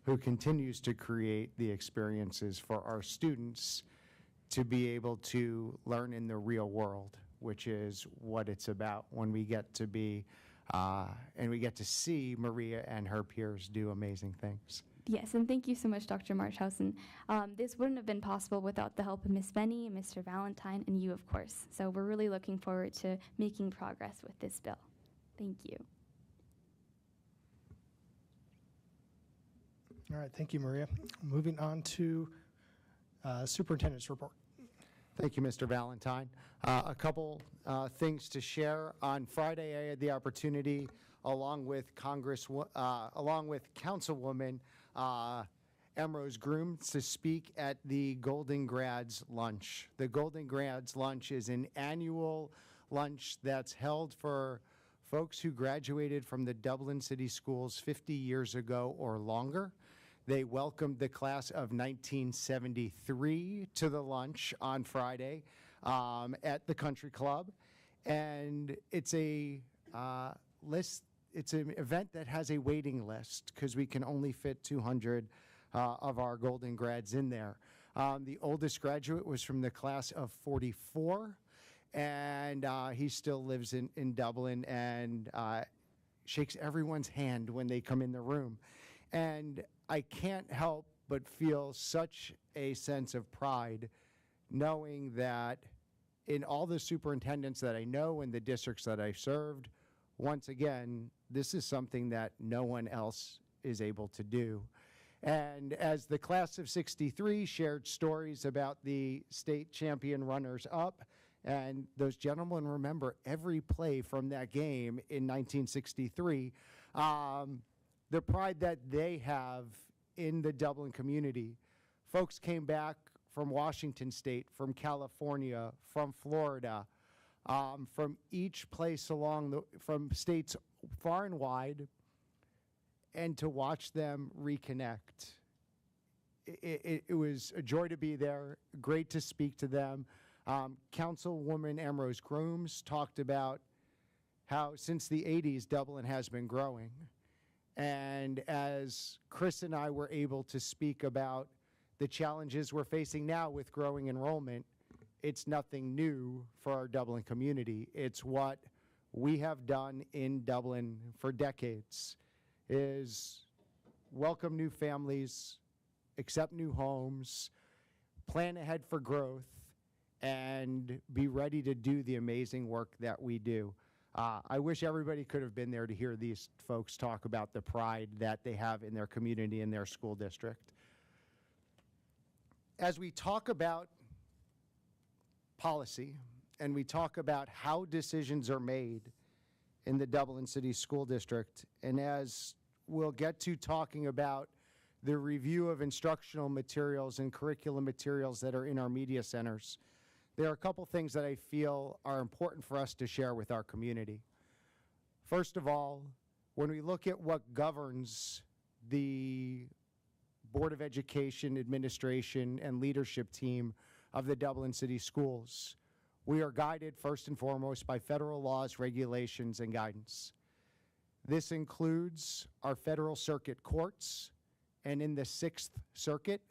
who continues to create the experiences for our students to be able to learn in the real world, which is what it's about when we get to be, and we get to see Maria and her peers do amazing things. Yes, and thank you so much, Dr. Marshausen. This wouldn't have been possible without the help of Ms. Venny, Mr. Valentine, and you, of course. So we're really looking forward to making progress with this bill. Thank you. All right, thank you, Maria. Moving on to Superintendent's report. Thank you, Mr. Valentine. A couple things to share. On Friday, I had the opportunity, along with Councilwoman Emrose Groom, to speak at the Golden Grads Lunch. The Golden Grads Lunch is an annual lunch that's held for folks who graduated from the Dublin City Schools 50 years ago or longer. They welcomed the class of 1973 to the lunch on Friday at the Country Club. And it's a it's an event that has a waiting list because we can only fit 200 of our Golden Grads in there. The oldest graduate was from the class of 44, and he still lives in Dublin and shakes everyone's hand when they come in the room. And I can't help but feel such a sense of pride knowing that in all the superintendents that I know and the districts that I've served, once again, this is something that no one else is able to do. And as the class of '63 shared stories about the state champion runners-up, and those gentlemen remember every play from that game in 1963, the pride that they have in the Dublin community. Folks came back from Washington State, from California, from Florida, from each place from states far and wide, and to watch them reconnect. It was a joy to be there, great to speak to them. Councilwoman Ambrose Grooms talked about how since the 80s, Dublin has been growing. And as Chris and I were able to speak about the challenges we're facing now with growing enrollment, it's nothing new for our Dublin community. It's what we have done in Dublin for decades, is welcome new families, accept new homes, plan ahead for growth, and be ready to do the amazing work that we do. I wish everybody could have been there to hear these folks talk about the pride that they have in their community and their school district. As we talk about policy and we talk about how decisions are made in the Dublin City School District, and as we'll get to talking about the review of instructional materials and curriculum materials that are in our media centers, there are a couple things that I feel are important for us to share with our community. First of all, when we look at what governs the Board of Education, administration, and leadership team of the Dublin City Schools, we are guided first and foremost by federal laws, regulations, and guidance. This includes our federal circuit courts, and in the Sixth Circuit,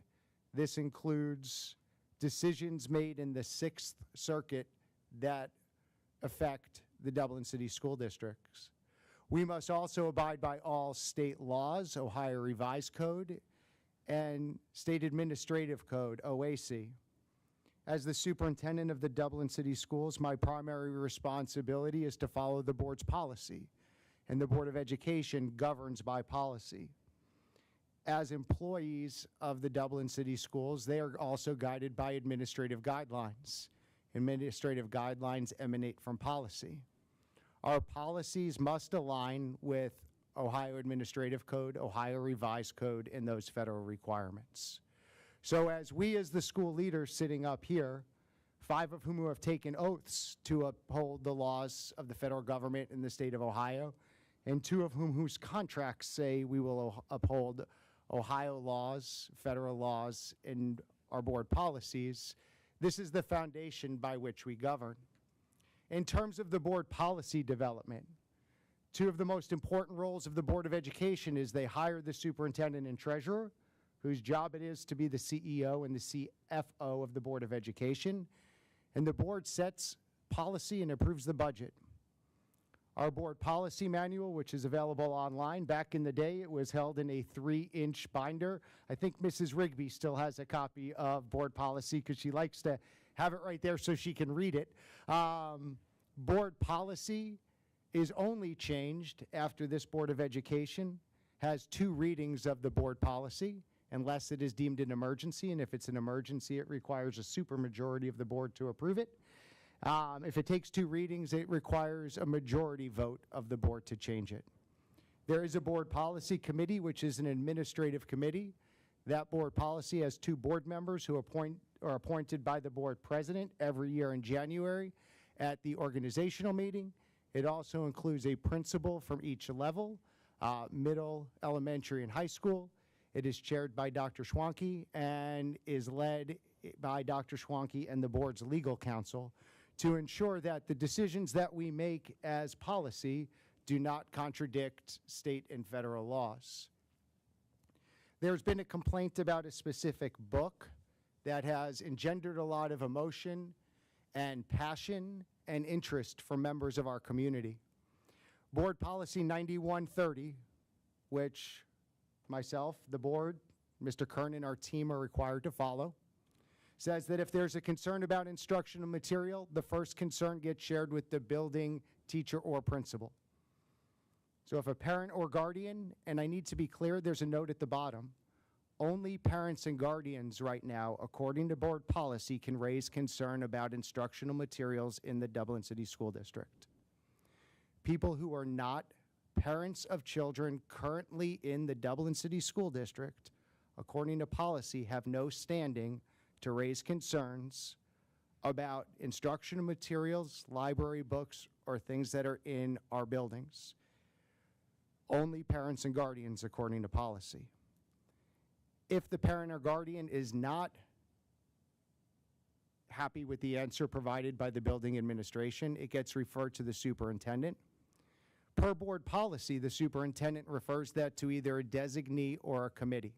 this includes decisions made in the Sixth Circuit that affect the Dublin City School Districts. We must also abide by all state laws, Ohio Revised Code, and State Administrative Code, OAC. As the superintendent of the Dublin City Schools, my primary responsibility is to follow the board's policy, and the Board of Education governs by policy. As employees of the Dublin City Schools, they are also guided by administrative guidelines. Administrative guidelines emanate from policy. Our policies must align with Ohio Administrative Code, Ohio Revised Code, and those federal requirements. So as we as the school leaders sitting up here, 5 of whom have taken oaths to uphold the laws of the federal government in the state of Ohio, and 2 of whom whose contracts say we will uphold Ohio laws, federal laws, and our board policies, this is the foundation by which we govern. In terms of the board policy development, 2 of the most important roles of the Board of Education is they hire the superintendent and treasurer, whose job it is to be the CEO and the CFO of the Board of Education, and the board sets policy and approves the budget. Our board policy manual, which is available online, back in the day it was held in a 3-inch binder. I think Mrs. Rigby still has a copy of board policy because she likes to have it right there so she can read it. Board policy is only changed after this Board of Education has 2 readings of the board policy, unless it is deemed an emergency, and if it's an emergency, it requires a supermajority of the board to approve it. If it takes 2 readings, it requires a majority vote of the board to change it. There is a board policy committee, which is an administrative committee. That board policy has 2 board members who are appointed by the board president every year in January at the organizational meeting. It also includes a principal from each level, middle, elementary, and high school. It is chaired by Dr. Schwanke and is led by Dr. Schwanke and the board's legal counsel to ensure that the decisions that we make as policy do not contradict state and federal laws. There's been a complaint about a specific book that has engendered a lot of emotion and passion and interest from members of our community. Board Policy 9130, which myself, the board, Mr. Kern, and our team are required to follow, says that if there's a concern about instructional material, the first concern gets shared with the building teacher or principal. So if a parent or guardian, and I need to be clear, there's a note at the bottom, Only parents and guardians right now, according to board policy, can raise concern about instructional materials in the Dublin City School District. People who are not parents of children currently in the Dublin City School District, according to policy, have no standing to raise concerns about instructional materials, library books, or things that are in our buildings. Only parents and guardians, according to policy. If the parent or guardian is not happy with the answer provided by the building administration, it gets referred to the superintendent. Per board policy, the superintendent refers that to either a designee or a committee.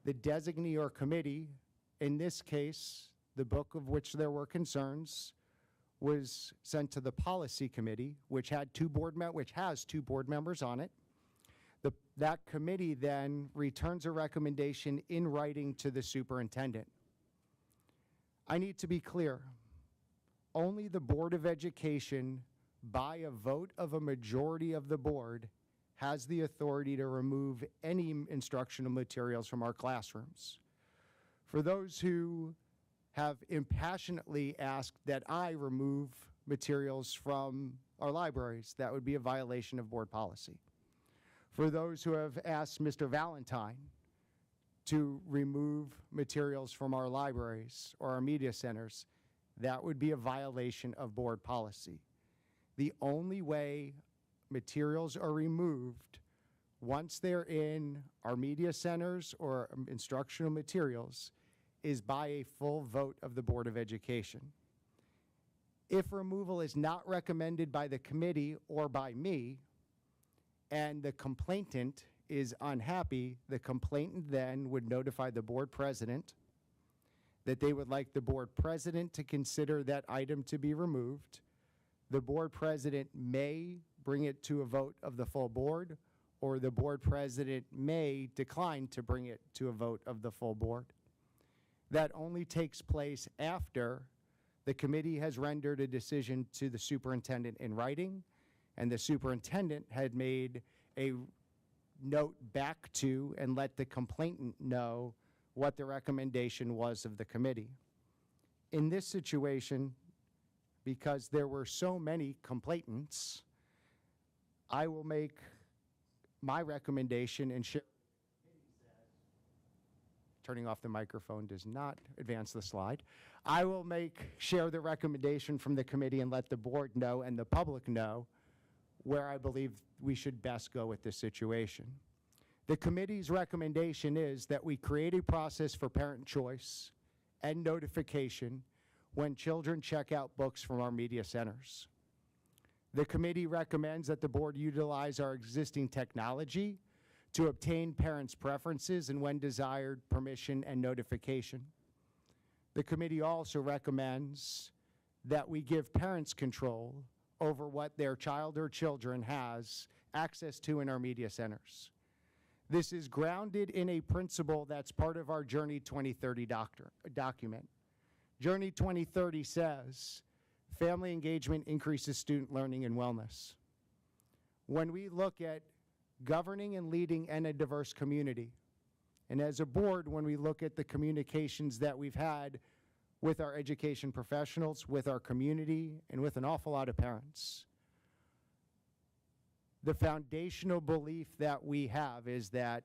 The designee or committee, in this case, the book of which there were concerns, was sent to the policy committee, which has two board members on it. That committee then returns a recommendation in writing to the superintendent. I need to be clear. Only the Board of Education, by a vote of a majority of the board, has the authority to remove any instructional materials from our classrooms. For those who have impassionately asked that I remove materials from our libraries, that would be a violation of board policy. For those who have asked Mr. Valentine to remove materials from our libraries or our media centers, that would be a violation of board policy. The only way materials are removed once they're in our media centers or instructional materials is by a full vote of the Board of Education. If removal is not recommended by the committee or by me, and the complainant is unhappy, the complainant then would notify the board president that they would like the board president to consider that item to be removed. The board president may bring it to a vote of the full board, or the board president may decline to bring it to a vote of the full board. That only takes place after the committee has rendered a decision to the superintendent in writing, and the superintendent had made a note back to and let the complainant know what the recommendation was of the committee. In this situation, because there were so many complainants, I will make my recommendation and share. Turning off the microphone does not advance the slide. I will share the recommendation from the committee and let the board know and the public know where I believe we should best go with this situation. The committee's recommendation is that we create a process for parent choice and notification when children check out books from our media centers. The committee recommends that the board utilize our existing technology to obtain parents' preferences and, when desired, permission and notification. The committee also recommends that we give parents control over what their child or children has access to in our media centers. This is grounded in a principle that's part of our Journey 2030 document. Journey 2030 says, family engagement increases student learning and wellness. When we look at governing and leading in a diverse community, and as a board, when we look at the communications that we've had with our education professionals, with our community, and with an awful lot of parents, the foundational belief that we have is that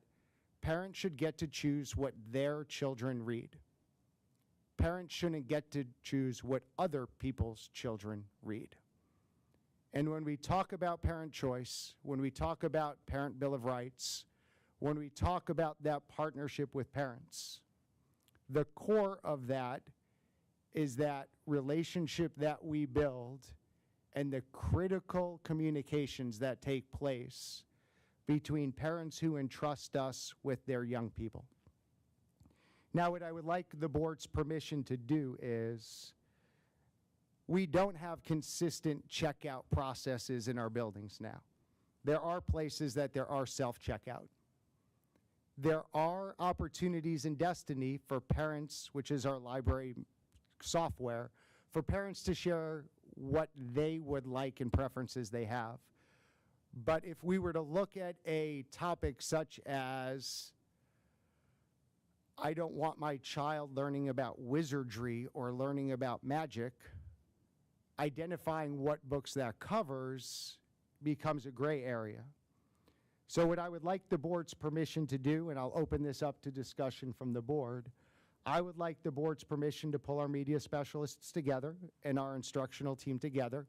parents should get to choose what their children read. Parents shouldn't get to choose what other people's children read. And when we talk about parent choice, when we talk about Parent Bill of Rights, when we talk about that partnership with parents, the core of that is that relationship that we build and the critical communications that take place between parents who entrust us with their young people. Now, what I would like the board's permission to do is, we don't have consistent checkout processes in our buildings now. There are places that there are self-checkout. There are opportunities in Destiny for parents, which is our library software, for parents to share what they would like and preferences they have. But if we were to look at a topic such as I don't want my child learning about wizardry or learning about magic. Identifying what books that covers becomes a gray area. So what I would like the board's permission to do, and I'll open this up to discussion from the board, I would like the board's permission to pull our media specialists together and our instructional team together.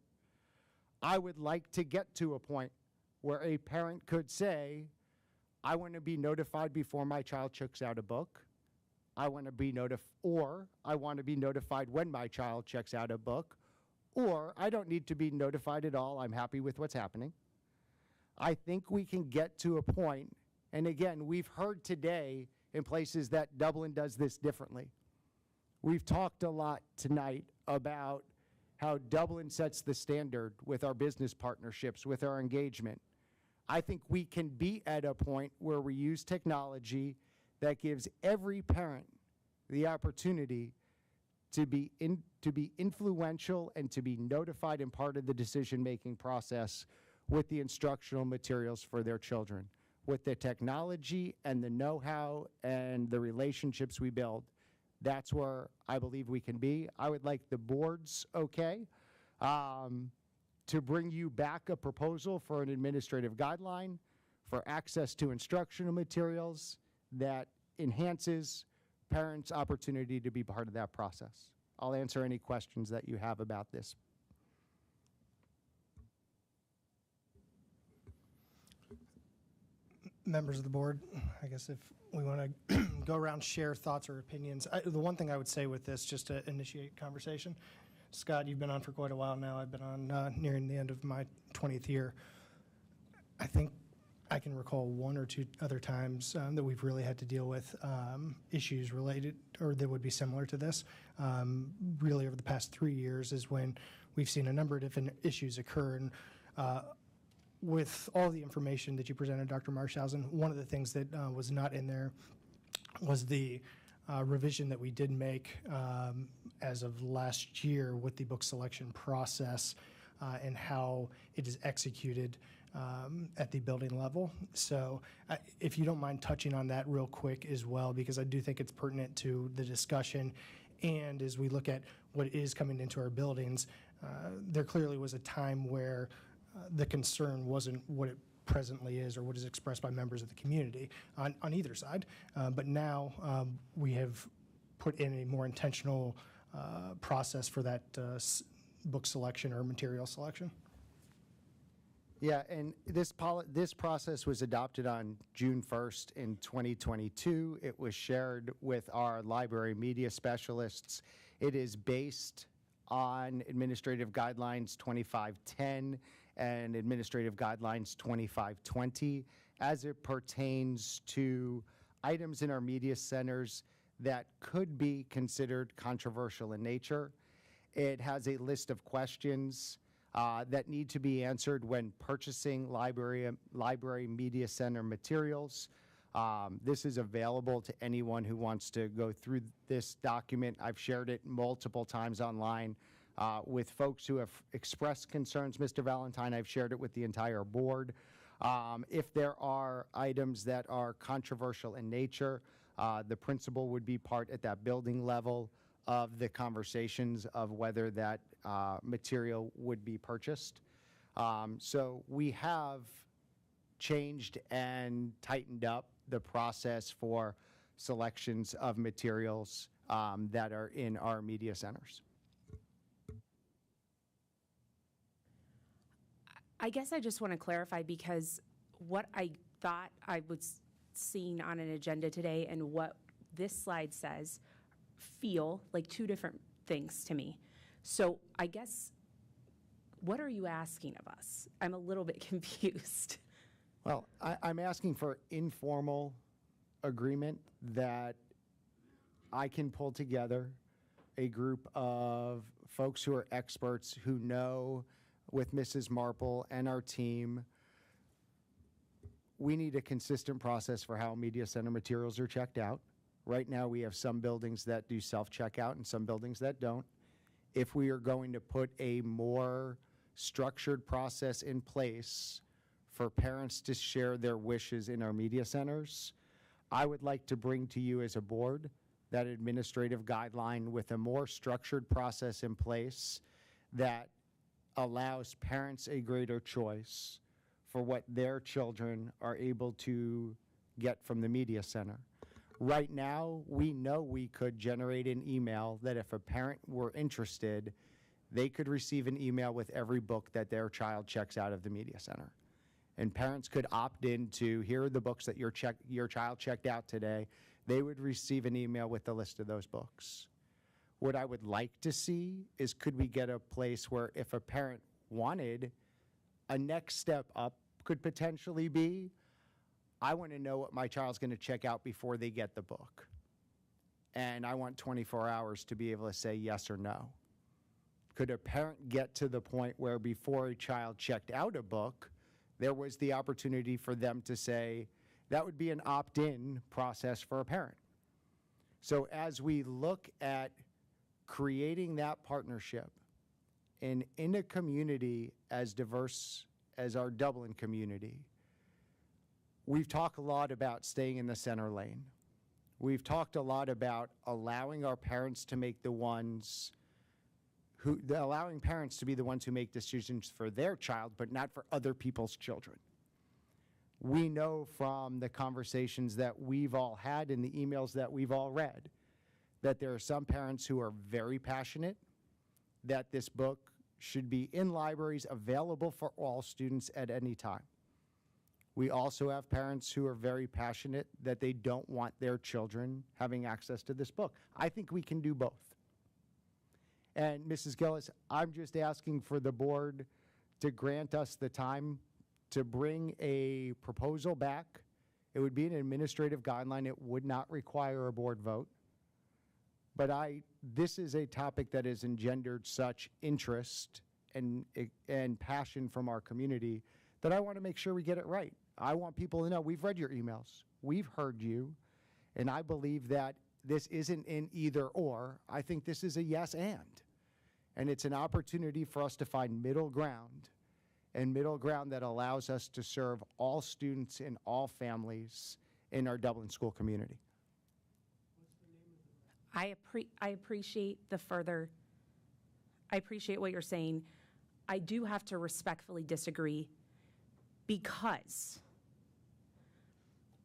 I would like to get to a point where a parent could say, I want to be notified before my child checks out a book. I want to be I want to be notified when my child checks out a book, or I don't need to be notified at all. I'm happy with what's happening. I think we can get to a point, and again, we've heard today in places that Dublin does this differently. We've talked a lot tonight about how Dublin sets the standard with our business partnerships, with our engagement. I think we can be at a point where we use technology that gives every parent the opportunity to be influential and to be notified and part of the decision-making process with the instructional materials for their children. With the technology and the know-how and the relationships we build, that's where I believe we can be. I would like the board's okay to bring you back a proposal for an administrative guideline for access to instructional materials that enhances parents' opportunity to be part of that process. I'll answer any questions that you have about this. Members of the board, I guess if we want to go around, share thoughts or opinions. The one thing I would say with this, just to initiate conversation, Scott, you've been on for quite a while now. I've been on nearing the end of my 20th year. I think I can recall one or two other times that we've really had to deal with issues related or that would be similar to this. Really over the past 3 years is when we've seen a number of different issues occur. And with all the information that you presented, Dr. Marshausen, one of the things that was not in there was the revision that we did make as of last year with the book selection process and how it is executed at the building level. So if you don't mind touching on that real quick as well, because I do think it's pertinent to the discussion. And as we look at what is coming into our buildings, there clearly was a time where the concern wasn't what it presently is or what is expressed by members of the community on either side. But now we have put in a more intentional process for that book selection or material selection. Yeah, and this process was adopted on June 1st in 2022. It was shared with our library media specialists. It is based on Administrative Guidelines 2510 and Administrative Guidelines 2520 as it pertains to items in our media centers that could be considered controversial in nature. It has a list of questions that need to be answered when purchasing library media center materials. This is available to anyone who wants to go through this document. I've shared it multiple times online with folks who have expressed concerns. Mr. Valentine, I've shared it with the entire board. If there are items that are controversial in nature, the principal would be part at that building level of the conversations of whether that material would be purchased. So we have changed and tightened up the process for selections of materials that are in our media centers. I guess I just want to clarify, because what I thought I was seeing on an agenda today and what this slide says feel like two different things to me. So I guess, what are you asking of us? I'm a little bit confused. Well, I'm asking for informal agreement that I can pull together a group of folks who are experts who know, with Mrs. Marple and our team, we need a consistent process for how media center materials are checked out. Right now, we have some buildings that do self-checkout and some buildings that don't. If we are going to put a more structured process in place for parents to share their wishes in our media centers, I would like to bring to you as a board that administrative guideline with a more structured process in place that allows parents a greater choice for what their children are able to get from the media center. Right now, we know we could generate an email that if a parent were interested, they could receive an email with every book that their child checks out of the media center. And parents could opt into, here are the books that your child checked out today. They would receive an email with the list of those books. What I would like to see is, could we get a place where if a parent wanted, a next step up could potentially be, I want to know what my child's going to check out before they get the book. And I want 24 hours to be able to say yes or no. Could a parent get to the point where before a child checked out a book, there was the opportunity for them to say, that would be an opt-in process for a parent. So as we look at creating that partnership, and in a community as diverse as our Dublin community, we've talked a lot about staying in the center lane. We've talked a lot about allowing our parents to make allowing parents to be the ones who make decisions for their child, but not for other people's children. We know from the conversations that we've all had and the emails that we've all read that there are some parents who are very passionate that this book should be in libraries available for all students at any time. We also have parents who are very passionate that they don't want their children having access to this book. I think we can do both. And Mrs. Gillis, I'm just asking for the board to grant us the time to bring a proposal back. It would be an administrative guideline. It would not require a board vote. But this is a topic that has engendered such interest and passion from our community that I want to make sure we get it right. I want people to know we've read your emails, we've heard you, and I believe that this isn't an either or. I think this is a yes and it's an opportunity for us to find middle ground, and middle ground that allows us to serve all students and all families in our Dublin school community. I appreciate I appreciate what you're saying. I do have to respectfully disagree because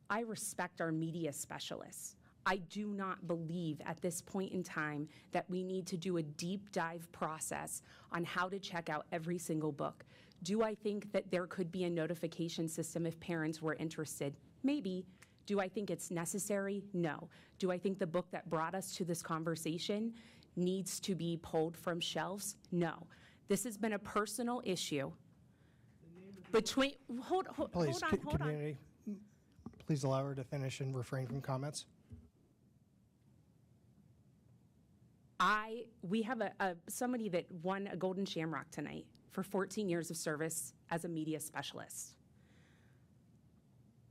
I respect our media specialists. I do not believe at this point in time that we need to do a deep dive process on how to check out every single book. Do I think that there could be a notification system if parents were interested? Maybe. Do I think it's necessary? No. Do I think the book that brought us to this conversation needs to be pulled from shelves? No. This has been a personal issue between, hold on. Community, please allow her to finish and refrain from comments. We have somebody that won a Golden Shamrock tonight for 14 years of service as a media specialist.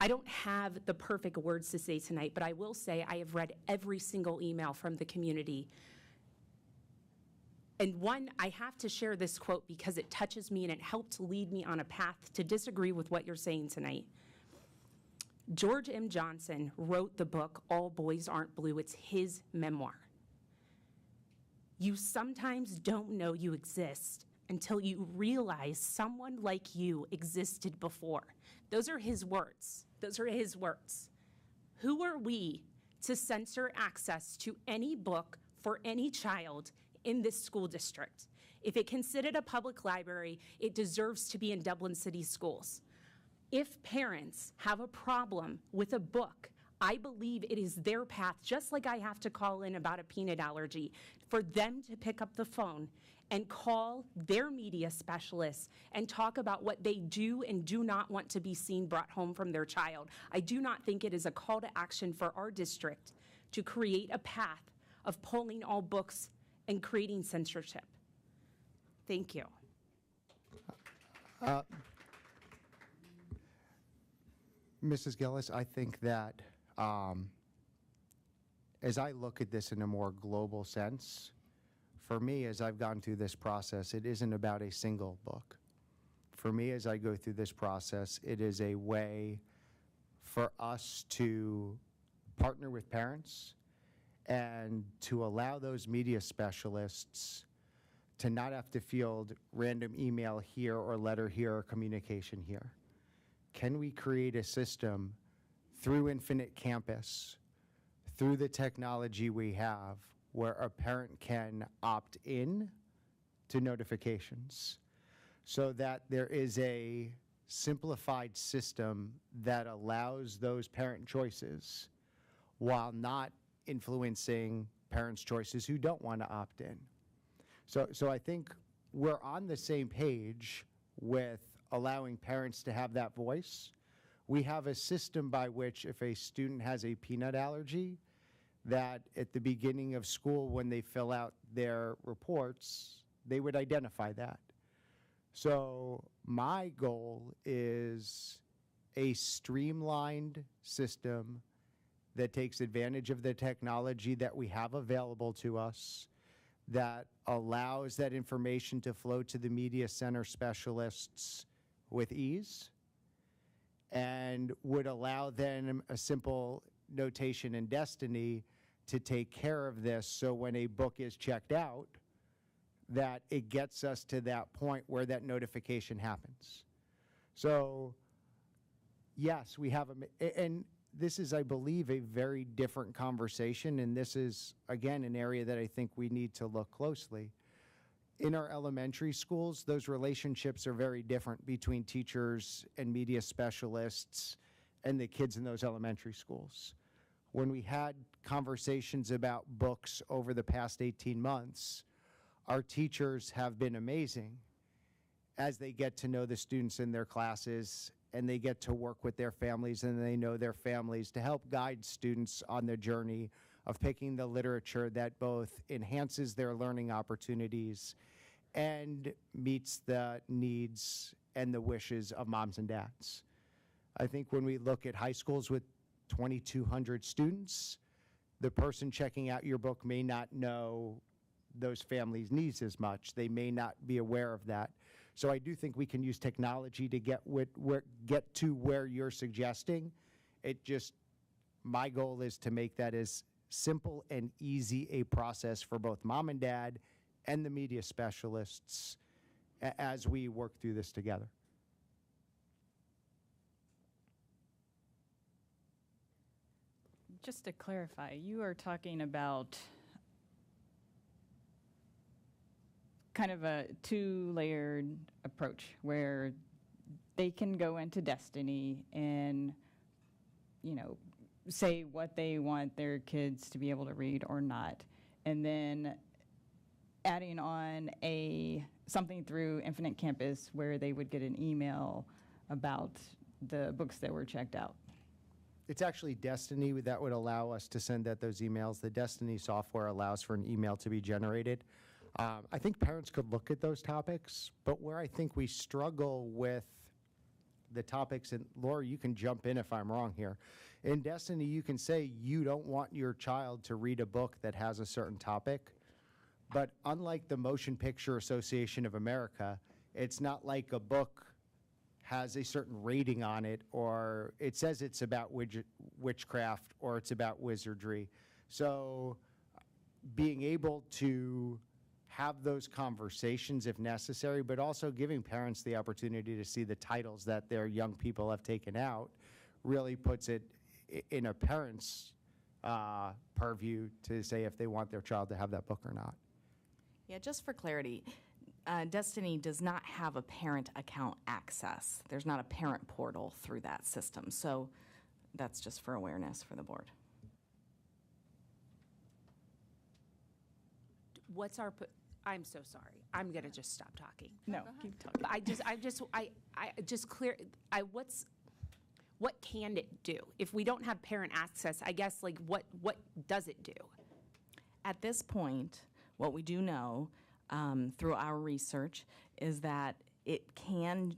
I don't have the perfect words to say tonight, but I will say I have read every single email from the community. And one, I have to share this quote because it touches me and it helped lead me on a path to disagree with what you're saying tonight. George M. Johnson wrote the book, All Boys Aren't Blue. It's his memoir. You sometimes don't know you exist until you realize someone like you existed before. Those are his words. Those are his words. Who are we to censor access to any book for any child in this school district? If it considered a public library, it deserves to be in Dublin City Schools. If parents have a problem with a book, I believe it is their path, just like I have to call in about a peanut allergy, for them to pick up the phone and call their media specialists and talk about what they do and do not want to be seen brought home from their child. I do not think it is a call to action for our district to create a path of pulling all books and creating censorship. Thank you. Mrs. Gillis, I think that as I look at this in a more global sense, for me, as I've gone through this process, it isn't about a single book. For me, as I go through this process, it is a way for us to partner with parents and to allow those media specialists to not have to field random email here or letter here or communication here. Can we create a system through Infinite Campus, through the technology we have, where a parent can opt in to notifications so that there is a simplified system that allows those parent choices while not influencing parents' choices who don't want to opt in. So I think we're on the same page with allowing parents to have that voice. We have a system by which if a student has a peanut allergy, that at the beginning of school when they fill out their reports, they would identify that. So my goal is a streamlined system that takes advantage of the technology that we have available to us, that allows that information to flow to the media center specialists with ease, and would allow then a simple notation in Destiny to take care of this, so when a book is checked out, that it gets us to that point where that notification happens. So yes, we have and this is, I believe, a very different conversation, and this is, again, an area that I think we need to look closely. In our elementary schools, those relationships are very different between teachers and media specialists and the kids in those elementary schools. When we had conversations about books over the past 18 months, our teachers have been amazing as they get to know the students in their classes and they get to work with their families and they know their families to help guide students on their journey of picking the literature that both enhances their learning opportunities and meets the needs and the wishes of moms and dads. I think when we look at high schools with 2,200 students, the person checking out your book may not know those families' needs as much. They may not be aware of that. So I do think we can use technology to get to where you're suggesting. My goal is to make that as simple and easy a process for both mom and dad and the media specialists as we work through this together. Just to clarify, you are talking about kind of a two-layered approach where they can go into Destiny and, say what they want their kids to be able to read or not, and then adding on something through Infinite Campus where they would get an email about the books that were checked out. It's actually Destiny that would allow us to send out those emails. The Destiny software allows for an email to be generated. I think parents could look at those topics, but where I think we struggle with the topics, and Laura, you can jump in if I'm wrong here. In Destiny, you can say you don't want your child to read a book that has a certain topic, but unlike the Motion Picture Association of America, it's not like a book has a certain rating on it, or it says it's about witchcraft or it's about wizardry. So being able to have those conversations if necessary, but also giving parents the opportunity to see the titles that their young people have taken out really puts it in a parent's purview to say if they want their child to have that book or not. Yeah, just for clarity, Destiny does not have a parent account access. There's not a parent portal through that system. So that's just for awareness for the board. I'm so sorry. I'm going to just stop talking. No, keep talking. What can it do? If we don't have parent access, I guess, what does it do? At this point, what we do know through our research is that it can,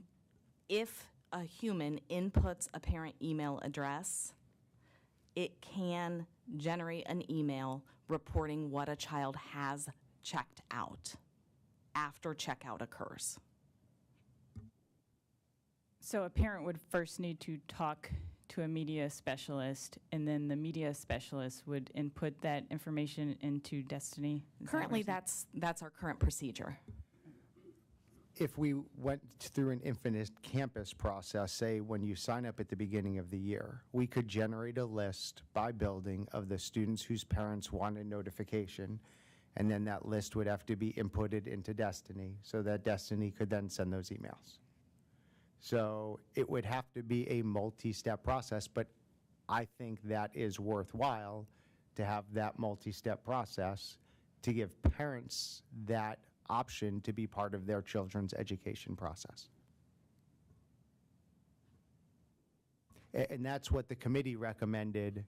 if a human inputs a parent email address, it can generate an email reporting what a child has checked out after checkout occurs. So a parent would first need to talk to a media specialist, and then the media specialist would input that information into Destiny? Is that what Currently, you're saying? that's our current procedure. If we went through an infinite campus process, say when you sign up at the beginning of the year, we could generate a list by building of the students whose parents want a notification, and then that list would have to be inputted into Destiny so that Destiny could then send those emails. So it would have to be a multi-step process, but I think that is worthwhile to have that multi-step process to give parents that option to be part of their children's education process. And that's what the committee recommended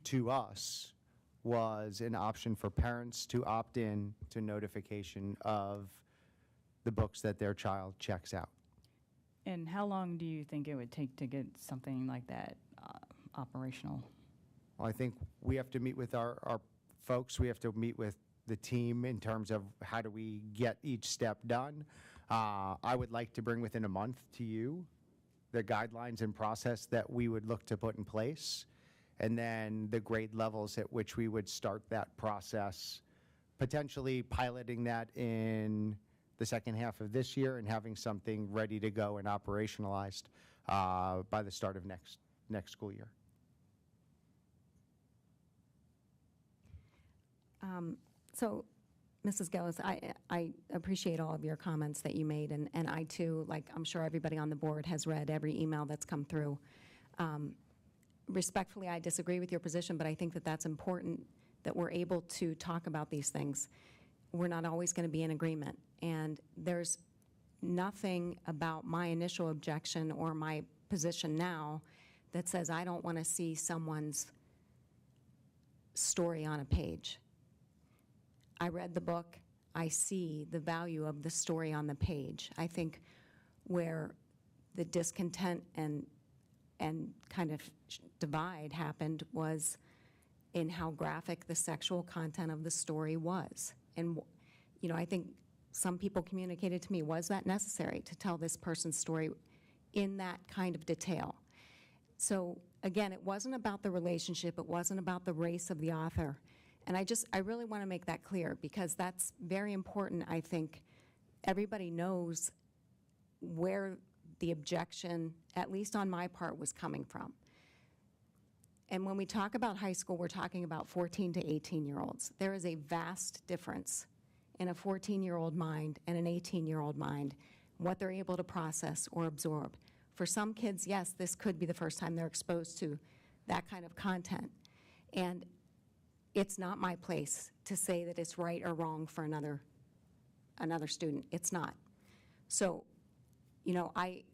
to us, was an option for parents to opt in to notification of the books that their child checks out. And how long do you think it would take to get something like that operational? Well, I think we have to meet with our folks. We have to meet with the team in terms of how do we get each step done. I would like to bring within a month to you the guidelines and process that we would look to put in place, and then the grade levels at which we would start that process, potentially piloting that in the second half of this year and having something ready to go and operationalized by the start of next school year. So, Mrs. Gillis, I appreciate all of your comments that you made, and I too, like I'm sure everybody on the board has read every email that's come through. Respectfully, I disagree with your position, but I think that that's important that we're able to talk about these things. We're not always going to be in agreement, and there's nothing about my initial objection or my position now that says I don't want to see someone's story on a page. I read the book. I see the value of the story on the page. I think where the discontent and kind of divide happened was in how graphic the sexual content of the story was. And, you know, I think some people communicated to me, was that necessary to tell this person's story in that kind of detail? So, again, it wasn't about the relationship. It wasn't about the race of the author. And I really want to make that clear, because that's very important. I think everybody knows where the objection, at least on my part, was coming from. And when we talk about high school, we're talking about 14 to 18-year-olds. There is a vast difference in a 14-year-old mind and an 18-year-old mind, what they're able to process or absorb. For some kids, yes, this could be the first time they're exposed to that kind of content. And it's not my place to say that it's right or wrong for another student. It's not. So, you know, I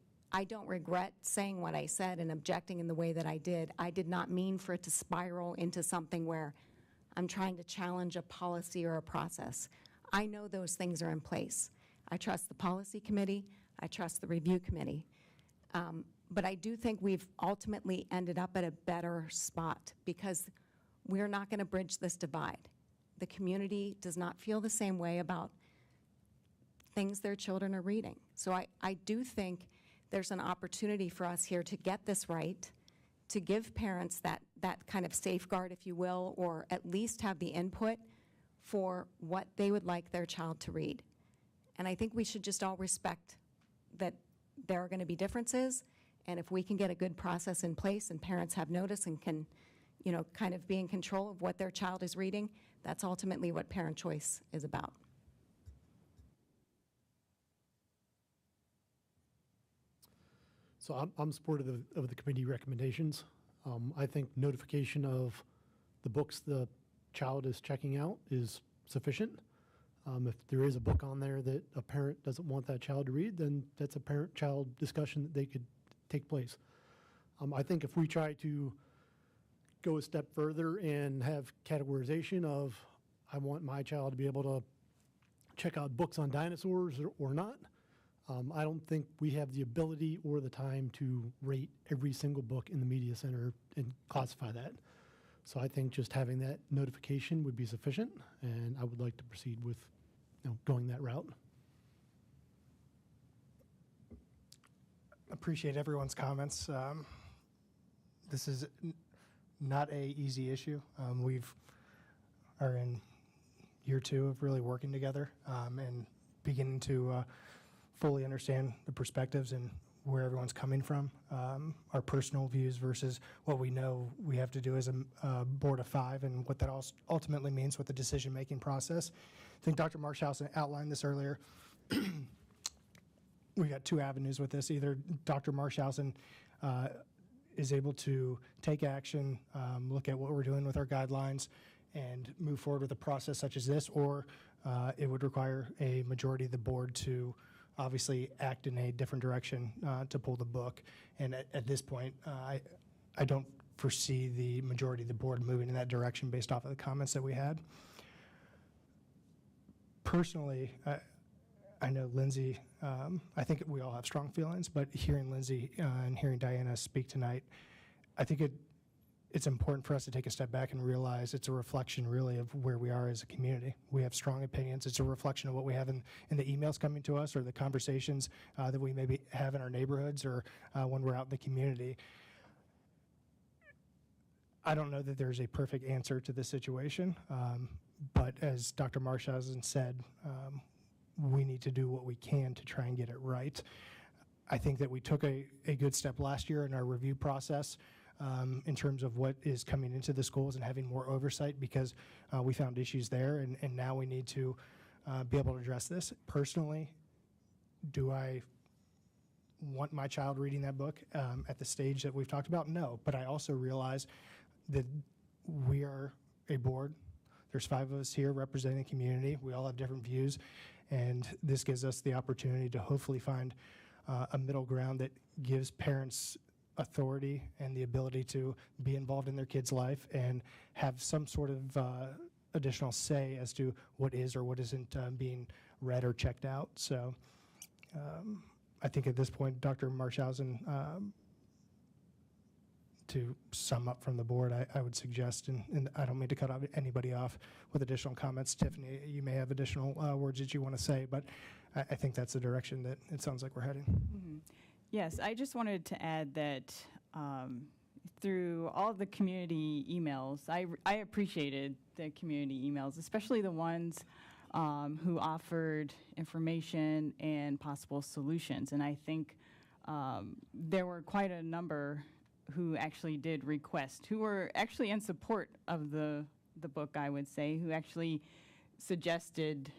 don't regret saying what I said and objecting in the way that I did. I did not mean for it to spiral into something where I'm trying to challenge a policy or a process. I know those things are in place. I trust the policy committee. I trust the review committee. But I do think we've ultimately ended up at a better spot, because we're not going to bridge this divide. The community does not feel the same way about things their children are reading. So I do think there's an opportunity for us here to get this right, to give parents that kind of safeguard, if you will, or at least have the input for what they would like their child to read. And I think we should just all respect that there are going to be differences, and if we can get a good process in place and parents have notice and can, you know, kind of be in control of what their child is reading, that's ultimately what parent choice is about. So I'm supportive of the committee recommendations. I think notification of the books the child is checking out is sufficient. If there is a book on there that a parent doesn't want that child to read, then that's a parent-child discussion that they could take place. I think if we try to go a step further and have categorization of, I want my child to be able to check out books on dinosaurs or not, I don't think we have the ability or the time to rate every single book in the media center and classify that. So I think just having that notification would be sufficient, and I would like to proceed with, you know, going that route. Appreciate everyone's comments. This is not a easy issue. Are in year 2 of really working together and beginning to fully understand the perspectives and where everyone's coming from, our personal views versus what we know we have to do as a board of 5 and what that ultimately means with the decision-making process. I think Dr. Marshausen outlined this earlier. We got 2 avenues with this. Either Dr. Marshausen is able to take action, look at what we're doing with our guidelines, and move forward with a process such as this, or it would require a majority of the board to obviously act in a different direction to pull the book. And at this point, I don't foresee the majority of the board moving in that direction based off of the comments that we had. Personally, I know Lindsay, I think we all have strong feelings, but hearing Lindsay and hearing Diana speak tonight, I think it's important for us to take a step back and realize it's a reflection really of where we are as a community. We have strong opinions. It's a reflection of what we have in the emails coming to us or the conversations that we maybe have in our neighborhoods or when we're out in the community. I don't know that there's a perfect answer to this situation, but as Dr. Marshausen said, we need to do what we can to try and get it right. I think that we took a good step last year in our review process in terms of what is coming into the schools and having more oversight because we found issues there, and now we need to be able to address this. Personally, do I want my child reading that book at the stage that we've talked about? No, but I also realize that we are a board. There's 5 of us here representing the community. We all have different views, and this gives us the opportunity to hopefully find a middle ground that gives parents authority and the ability to be involved in their kid's life and have some sort of additional say as to what is or what isn't being read or checked out. So I think at this point, Dr. Marshausen, to sum up from the board, I would suggest, and I don't mean to cut anybody off with additional comments. Tiffany, you may have additional words that you want to say, but I think that's the direction that it sounds like we're heading. Mm-hmm. Yes, I just wanted to add that through all the community emails, I appreciated the community emails, especially the ones who offered information and possible solutions. And I think there were quite a number who actually did request, who were actually in support of the book, I would say, who actually suggested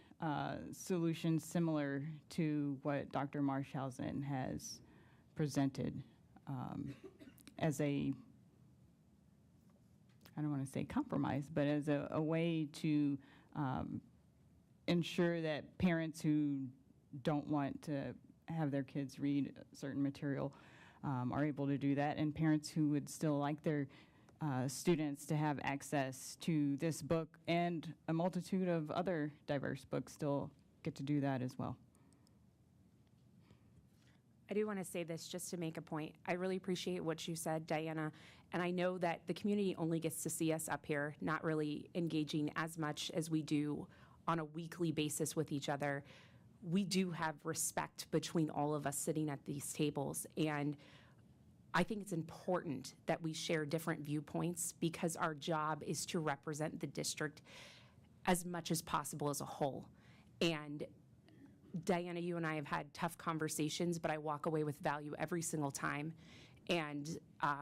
solutions similar to what Dr. Marshausen has presented as a, I don't want to say compromise, but as a way to ensure that parents who don't want to have their kids read certain material are able to do that, and parents who would still like their students to have access to this book and a multitude of other diverse books still get to do that as well. I do want to say this just to make a point. I really appreciate what you said, Diana, and I know that the community only gets to see us up here, not really engaging as much as we do on a weekly basis with each other. We do have respect between all of us sitting at these tables, and I think it's important that we share different viewpoints because our job is to represent the district as much as possible as a whole. And Diana, you and I have had tough conversations, but I walk away with value every single time. And I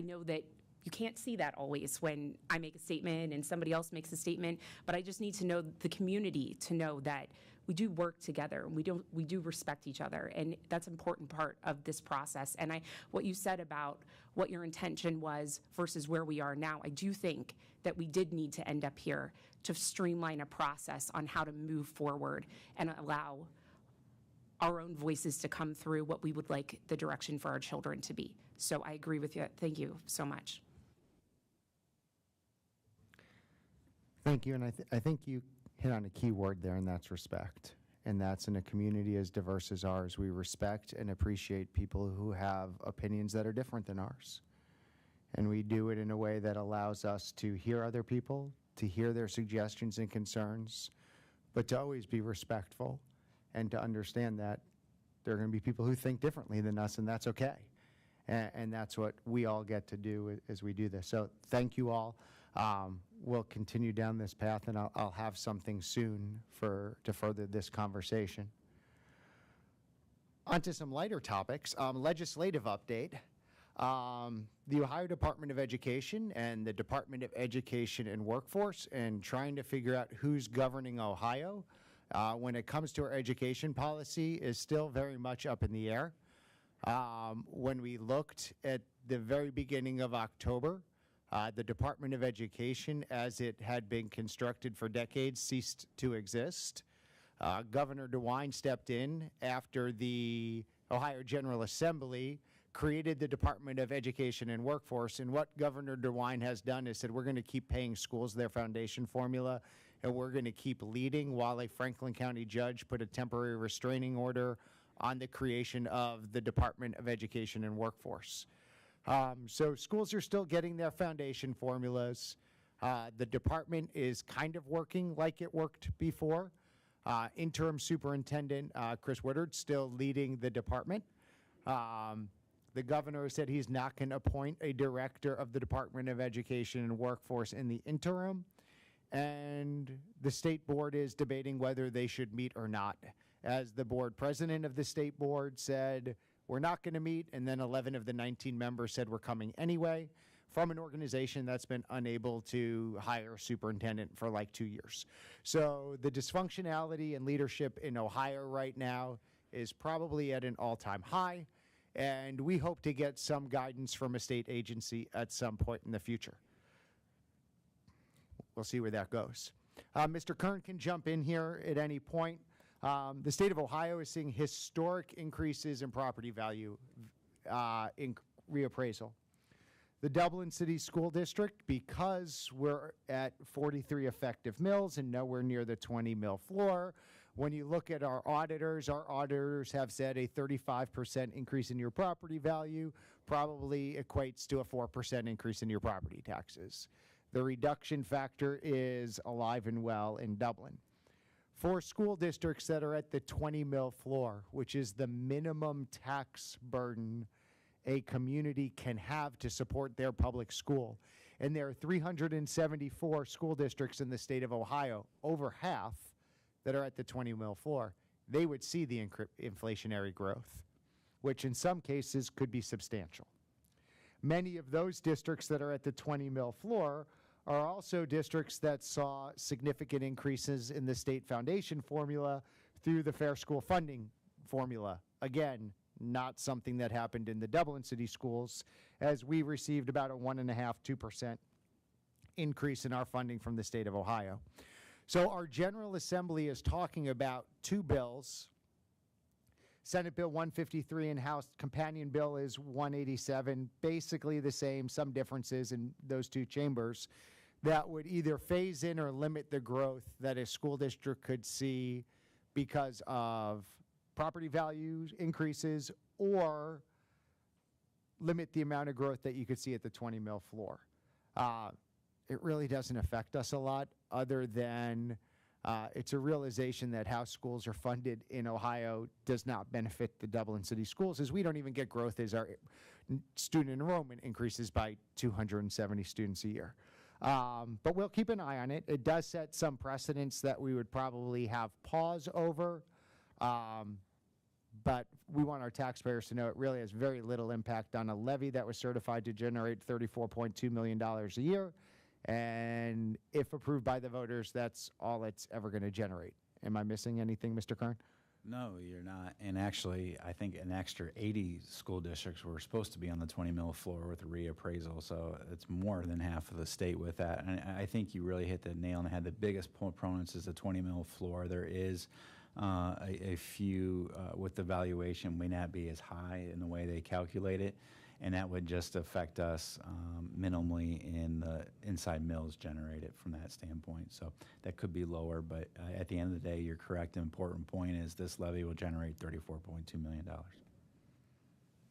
know that you can't see that always when I make a statement and somebody else makes a statement, but I just need to know the community to know that we do work together and we do respect each other, and that's an important part of this process. And what you said about what your intention was versus where we are now, I do think that we did need to end up here to streamline a process on how to move forward and allow our own voices to come through what we would like the direction for our children to be. So I agree with you. Thank you so much. Thank you, and I think you hit on a key word there, and that's respect. And that's in a community as diverse as ours. We respect and appreciate people who have opinions that are different than ours. And we do it in a way that allows us to hear other people, to hear their suggestions and concerns, but to always be respectful and to understand that there are going to be people who think differently than us, and that's okay. and that's what we all get to do as we do this. So thank you all. We'll continue down this path, and I'll have something soon to further this conversation. On to some lighter topics. Legislative update. The Ohio Department of Education and the Department of Education and Workforce, and trying to figure out who's governing Ohio when it comes to our education policy, is still very much up in the air. When we looked at the very beginning of October, the Department of Education, as it had been constructed for decades, ceased to exist. Governor DeWine stepped in after the Ohio General Assembly created the Department of Education and Workforce, and what Governor DeWine has done is said, we're going to keep paying schools their foundation formula, and we're going to keep leading, while a Franklin County judge put a temporary restraining order on the creation of the Department of Education and Workforce. So schools are still getting their foundation formulas. The department is kind of working like it worked before. Interim Superintendent Chris Woodard still leading the department. The governor said he's not going to appoint a director of the Department of Education and Workforce in the interim. And the state board is debating whether they should meet or not. As the board president of the state board said, we're not going to meet, and then 11 of the 19 members said we're coming anyway, from an organization that's been unable to hire a superintendent for like 2 years. So the dysfunctionality and leadership in Ohio right now is probably at an all-time high, and we hope to get some guidance from a state agency at some point in the future. We'll see where that goes. Mr. Kern can jump in here at any point. The state of Ohio is seeing historic increases in property value in reappraisal. The Dublin City School District, because we're at 43 effective mills and nowhere near the 20 mill floor, when you look at our auditors have said a 35% increase in your property value probably equates to a 4% increase in your property taxes. The reduction factor is alive and well in Dublin. For school districts that are at the 20 mill floor, which is the minimum tax burden a community can have to support their public school, and there are 374 school districts in the state of Ohio, over half, that are at the 20 mil floor, they would see the inflationary growth, which in some cases could be substantial. Many of those districts that are at the 20 mil floor are also districts that saw significant increases in the state foundation formula through the Fair School Funding formula. Again, not something that happened in the Dublin City Schools, as we received about a 1.5–2% increase in our funding from the state of Ohio. So our General Assembly is talking about two bills. Senate Bill 153 and House Companion Bill is 187, basically the same, some differences in those two chambers, that would either phase in or limit the growth that a school district could see because of property value increases, or limit the amount of growth that you could see at the 20 mil floor. It really doesn't affect us a lot, other than it's a realization that how schools are funded in Ohio does not benefit the Dublin City Schools, as we don't even get growth as our student enrollment increases by 270 students a year. But we'll keep an eye on it. It does set some precedents that we would probably have pause over. But we want our taxpayers to know it really has very little impact on a levy that was certified to generate $34.2 million a year. And if approved by the voters, that's all it's ever going to generate. Am I missing anything, Mr. Kern? No, you're not. And actually, I think an extra 80 school districts were supposed to be on the 20 mil floor with a reappraisal. So it's more than half of the state with that. And I think you really hit the nail on the head. The biggest proponents is the 20 mil floor. There is a few with the valuation may not be as high in the way they calculate it. And that would just affect us minimally in the inside mills generated from that standpoint. So that could be lower, but at the end of the day, you're correct. An important point is this levy will generate $34.2 million. A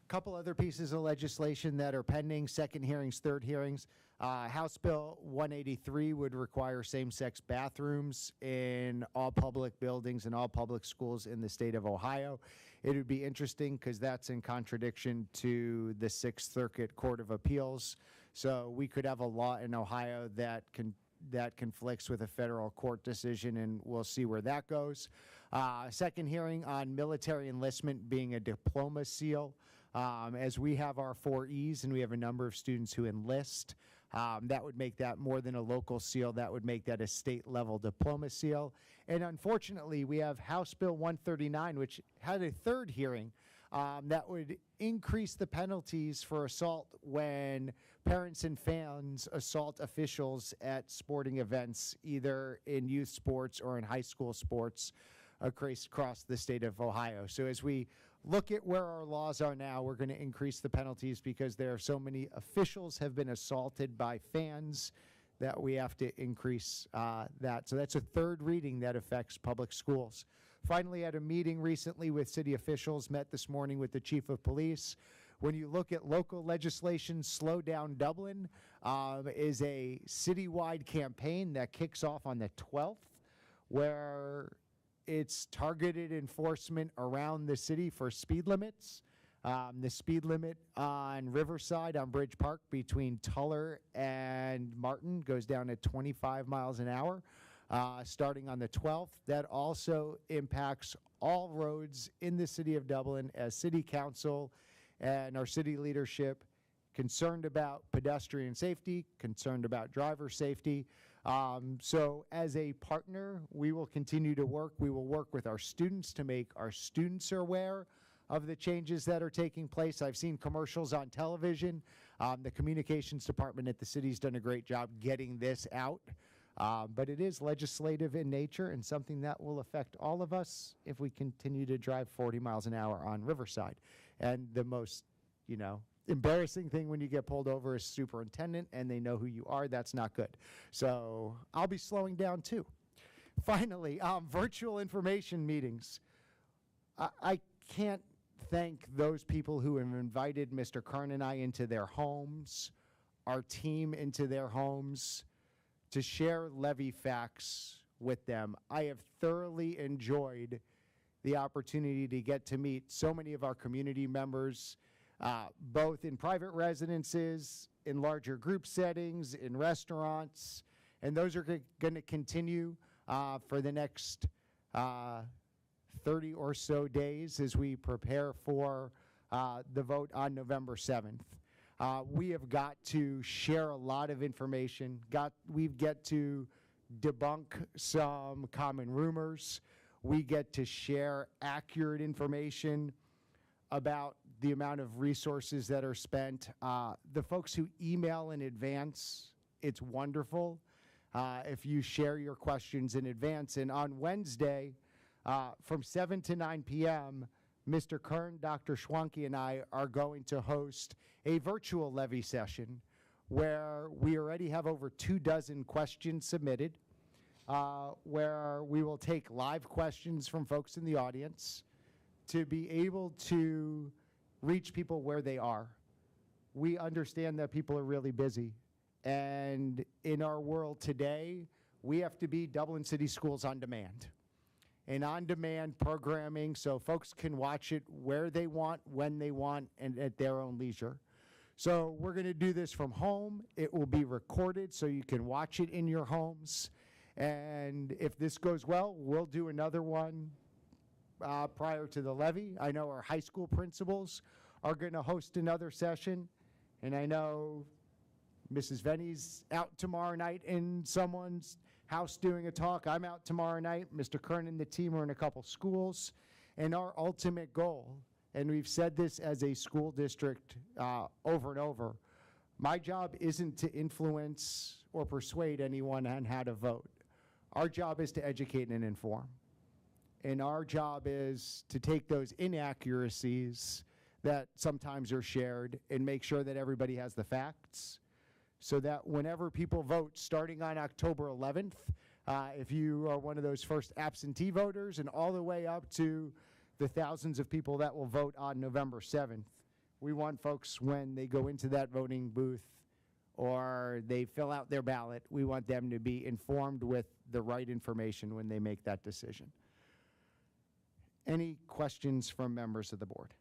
couple other pieces of legislation that are pending, second hearings, third hearings. House Bill 183 would require same-sex bathrooms in all public buildings and all public schools in the state of Ohio. It would be interesting because that's in contradiction to the Sixth Circuit Court of Appeals. So we could have a law in Ohio that conflicts with a federal court decision, and we'll see where that goes. Second hearing on military enlistment being a diploma seal. As we have our 4 E's and we have a number of students who enlist, that would make that more than a local seal. That would make that a state-level diploma seal. And unfortunately, we have House Bill 139, which had a third hearing that would increase the penalties for assault when parents and fans assault officials at sporting events, either in youth sports or in high school sports across the state of Ohio. So as we look at where our laws are now, we're going to increase the penalties because there are so many officials have been assaulted by fans that we have to increase that. So that's a third reading that affects public schools. Finally, at a meeting recently with city officials, met this morning with the chief of police. When you look at local legislation, Slow Down Dublin is a citywide campaign that kicks off on the 12th, where it's targeted enforcement around the city for speed limits. The speed limit on Riverside on Bridge Park between Tuller and Martin goes down to 25 miles an hour starting on the 12th. That also impacts all roads in the city of Dublin, as city council and our city leadership concerned about pedestrian safety, concerned about driver safety. So as a partner, we will continue to work. We will work with our students to make our students aware of the changes that are taking place. I've seen commercials on television. The communications department at the city's done a great job getting this out. But it is legislative in nature and something that will affect all of us if we continue to drive 40 miles an hour on Riverside. And the most, embarrassing thing when you get pulled over is superintendent and they know who you are. That's not good. So I'll be slowing down too. Finally, virtual information meetings. I can't thank those people who have invited Mr. Kern and I into their homes, our team into their homes, to share levy facts with them. I have thoroughly enjoyed the opportunity to get to meet so many of our community members, both in private residences, in larger group settings, in restaurants, and those are going to continue for the next 30 or so days as we prepare for the vote on November 7th. We have got to share a lot of information. We've got to debunk some common rumors. We get to share accurate information about the amount of resources that are spent. The folks who email in advance, it's wonderful if you share your questions in advance. And on Wednesday, from 7 to 9 p.m., Mr. Kern, Dr. Schwanke, and I are going to host a virtual levy session where we already have over 24 questions submitted, where we will take live questions from folks in the audience to be able to reach people where they are. We understand that people are really busy, and in our world today, we have to be Dublin City Schools on demand. And on-demand programming so folks can watch it where they want, when they want, and at their own leisure. So we're going to do this from home. It will be recorded so you can watch it in your homes. And if this goes well, we'll do another one prior to the levy. I know our high school principals are going to host another session. And I know Mrs. Venny's out tomorrow night in someone's house doing a talk. I'm out tomorrow night. Mr. Kern and the team are in a couple schools. And our ultimate goal, and we've said this as a school district over and over, my job isn't to influence or persuade anyone on how to vote. Our job is to educate and inform. And our job is to take those inaccuracies that sometimes are shared and make sure that everybody has the facts, so that whenever people vote, starting on October 11th, if you are one of those first absentee voters, and all the way up to the thousands of people that will vote on November 7th, we want folks, when they go into that voting booth, or they fill out their ballot. We want them to be informed with the right information when they make that decision. Any questions from members of the board?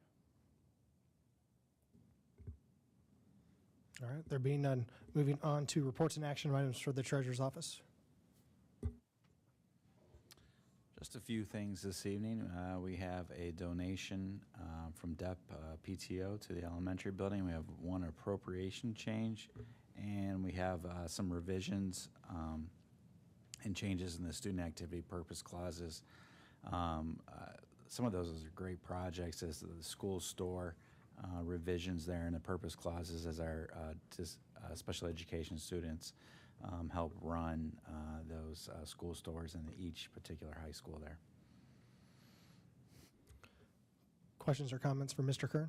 All right, there being none, moving on to reports and action items for the Treasurer's Office. Just a few things this evening. We have a donation from DEP PTO to the elementary building. We have one appropriation change, and we have some revisions and changes in the student activity purpose clauses. Some of those are great projects, as the school store revisions there and the purpose clauses as our special education students help run those school stores in each particular high school there. Questions or comments for Mr. Kern?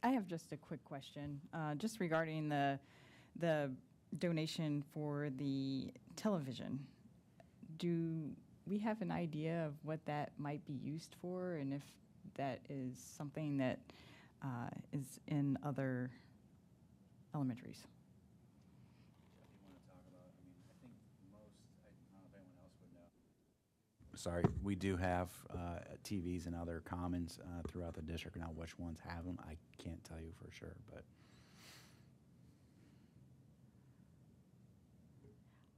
I have just a quick question, just regarding the donation for the television. Do we have an idea of what that might be used for, and if that is something that is in other elementaries? Sorry, we do have TVs and other commons throughout the district. Now, which ones have them, I can't tell you for sure, but.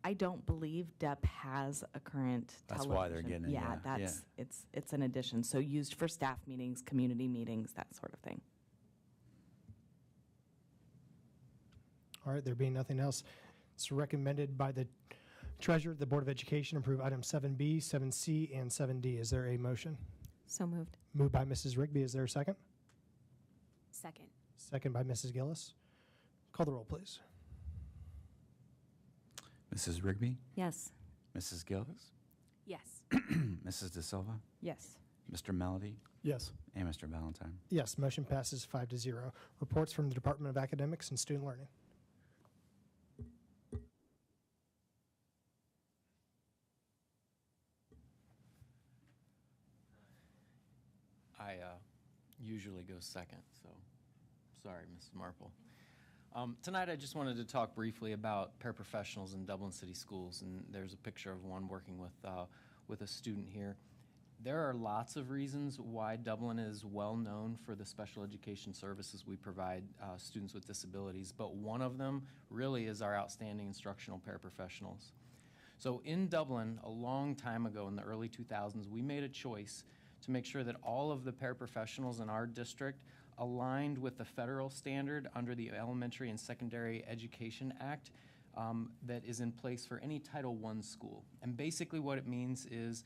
I don't believe DEP has a current That's television. why they're getting it, yeah, that's yeah. it's an addition. So used for staff meetings, community meetings, that sort of thing. All right, there being nothing else, it's recommended by the Treasurer, the Board of Education, approve items 7B, 7C, and 7D. Is there a motion? So moved. Moved by Mrs. Rigby. Is there a second? Second. Second by Mrs. Gillis. Call the roll, please. Mrs. Rigby? Yes. Mrs. Gillis? Yes. Mrs. De Silva? Yes. Mr. Melody? Yes. And Mr. Valentine? Yes, motion passes 5-0. Reports from the Department of Academics and Student Learning. I usually go second, so sorry, Mrs. Marple. Tonight I just wanted to talk briefly about paraprofessionals in Dublin City Schools, and there's a picture of one working with a student here. There are lots of reasons why Dublin is well known for the special education services we provide students with disabilities, but one of them really is our outstanding instructional paraprofessionals. So in Dublin, a long time ago in the early 2000s, we made a choice to make sure that all of the paraprofessionals in our district aligned with the federal standard under the Elementary and Secondary Education Act that is in place for any Title I school. And basically what it means is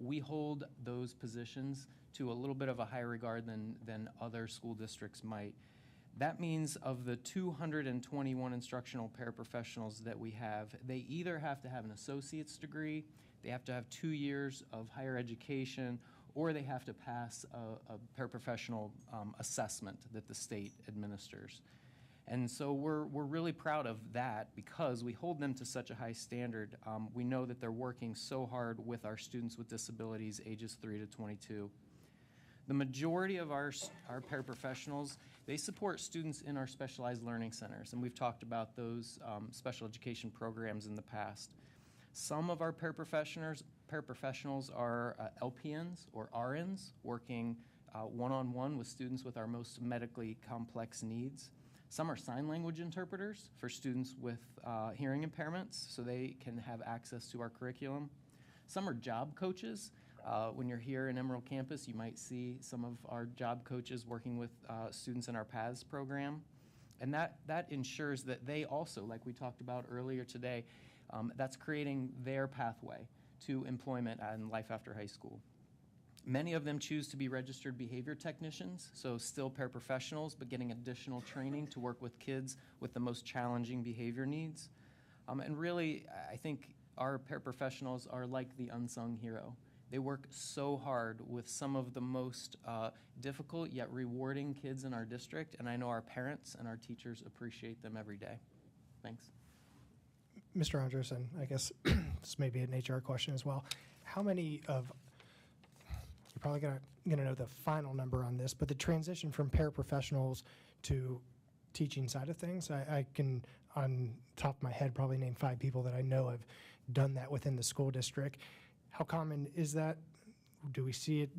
we hold those positions to a little bit of a higher regard than other school districts might. That means of the 221 instructional paraprofessionals that we have, they either have to have an associate's degree, they have to have 2 years of higher education, or they have to pass a paraprofessional assessment that the state administers. And so we're really proud of that because we hold them to such a high standard. We know that they're working so hard with our students with disabilities ages 3 to 22. The majority of our paraprofessionals, they support students in our specialized learning centers, and we've talked about those special education programs in the past. Some of our paraprofessionals are LPNs or RNs working one-on-one with students with our most medically complex needs. Some are sign language interpreters for students with hearing impairments so they can have access to our curriculum. Some are job coaches. When you're here in Emerald Campus, you might see some of our job coaches working with students in our PATHS program. And that ensures that they also, like we talked about earlier today, that's creating their pathway to employment and life after high school. Many of them choose to be registered behavior technicians, so still paraprofessionals, but getting additional training to work with kids with the most challenging behavior needs. And really, I think our paraprofessionals are like the unsung hero. They work so hard with some of the most difficult yet rewarding kids in our district, and I know our parents and our teachers appreciate them every day. Thanks. Mr. Andresen, I guess this may be an HR question as well. How many of, you're probably gonna know the final number on this, but the transition from paraprofessionals to teaching side of things. I can, on top of my head, probably name 5 people that I know have done that within the school district. How common is that? Do we see it?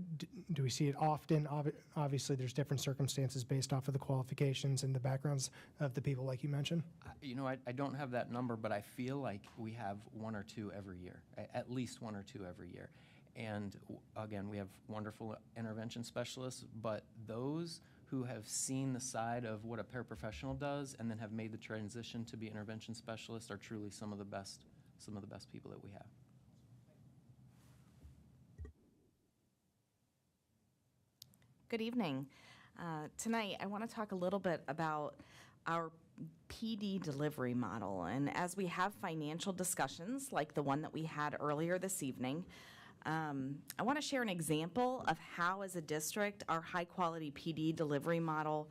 Do we see it often? Obviously, there's different circumstances based off of the qualifications and the backgrounds of the people, like you mentioned. You know, I don't have that number, but I feel like we have 1 or 2 every year, at least 1 or 2 every year. And again, we have wonderful intervention specialists, but those who have seen the side of what a paraprofessional does and then have made the transition to be intervention specialists are truly some of the best people that we have. Good evening. Tonight, I want to talk a little bit about our PD delivery model. And as we have financial discussions like the one that we had earlier this evening, I want to share an example of how, as a district, our high-quality PD delivery model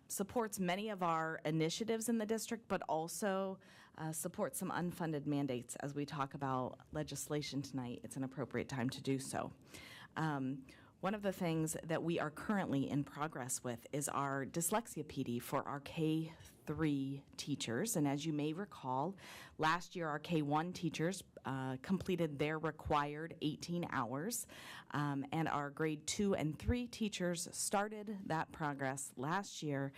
supports many of our initiatives in the district, but also supports some unfunded mandates. As we talk about legislation tonight, it's an appropriate time to do so. One of the things that we are currently in progress with is our dyslexia PD for our K-3 teachers. And as you may recall, last year our K-1 teachers completed their required 18 hours, and our grade 2 and 3 teachers started that progress last year.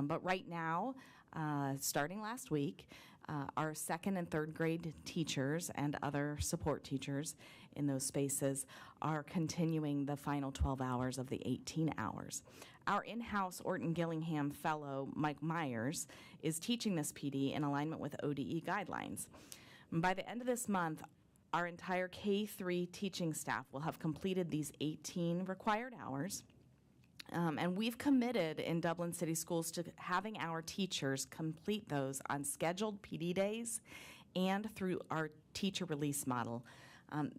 But right now, starting last week, our 2nd and 3rd grade teachers and other support teachers in those spaces are continuing the final 12 hours of the 18 hours. Our in-house Orton Gillingham fellow, Mike Myers, is teaching this PD in alignment with ODE guidelines. By the end of this month, our entire K-3 teaching staff will have completed these 18 required hours. And we've committed in Dublin City Schools to having our teachers complete those on scheduled PD days and through our teacher release model.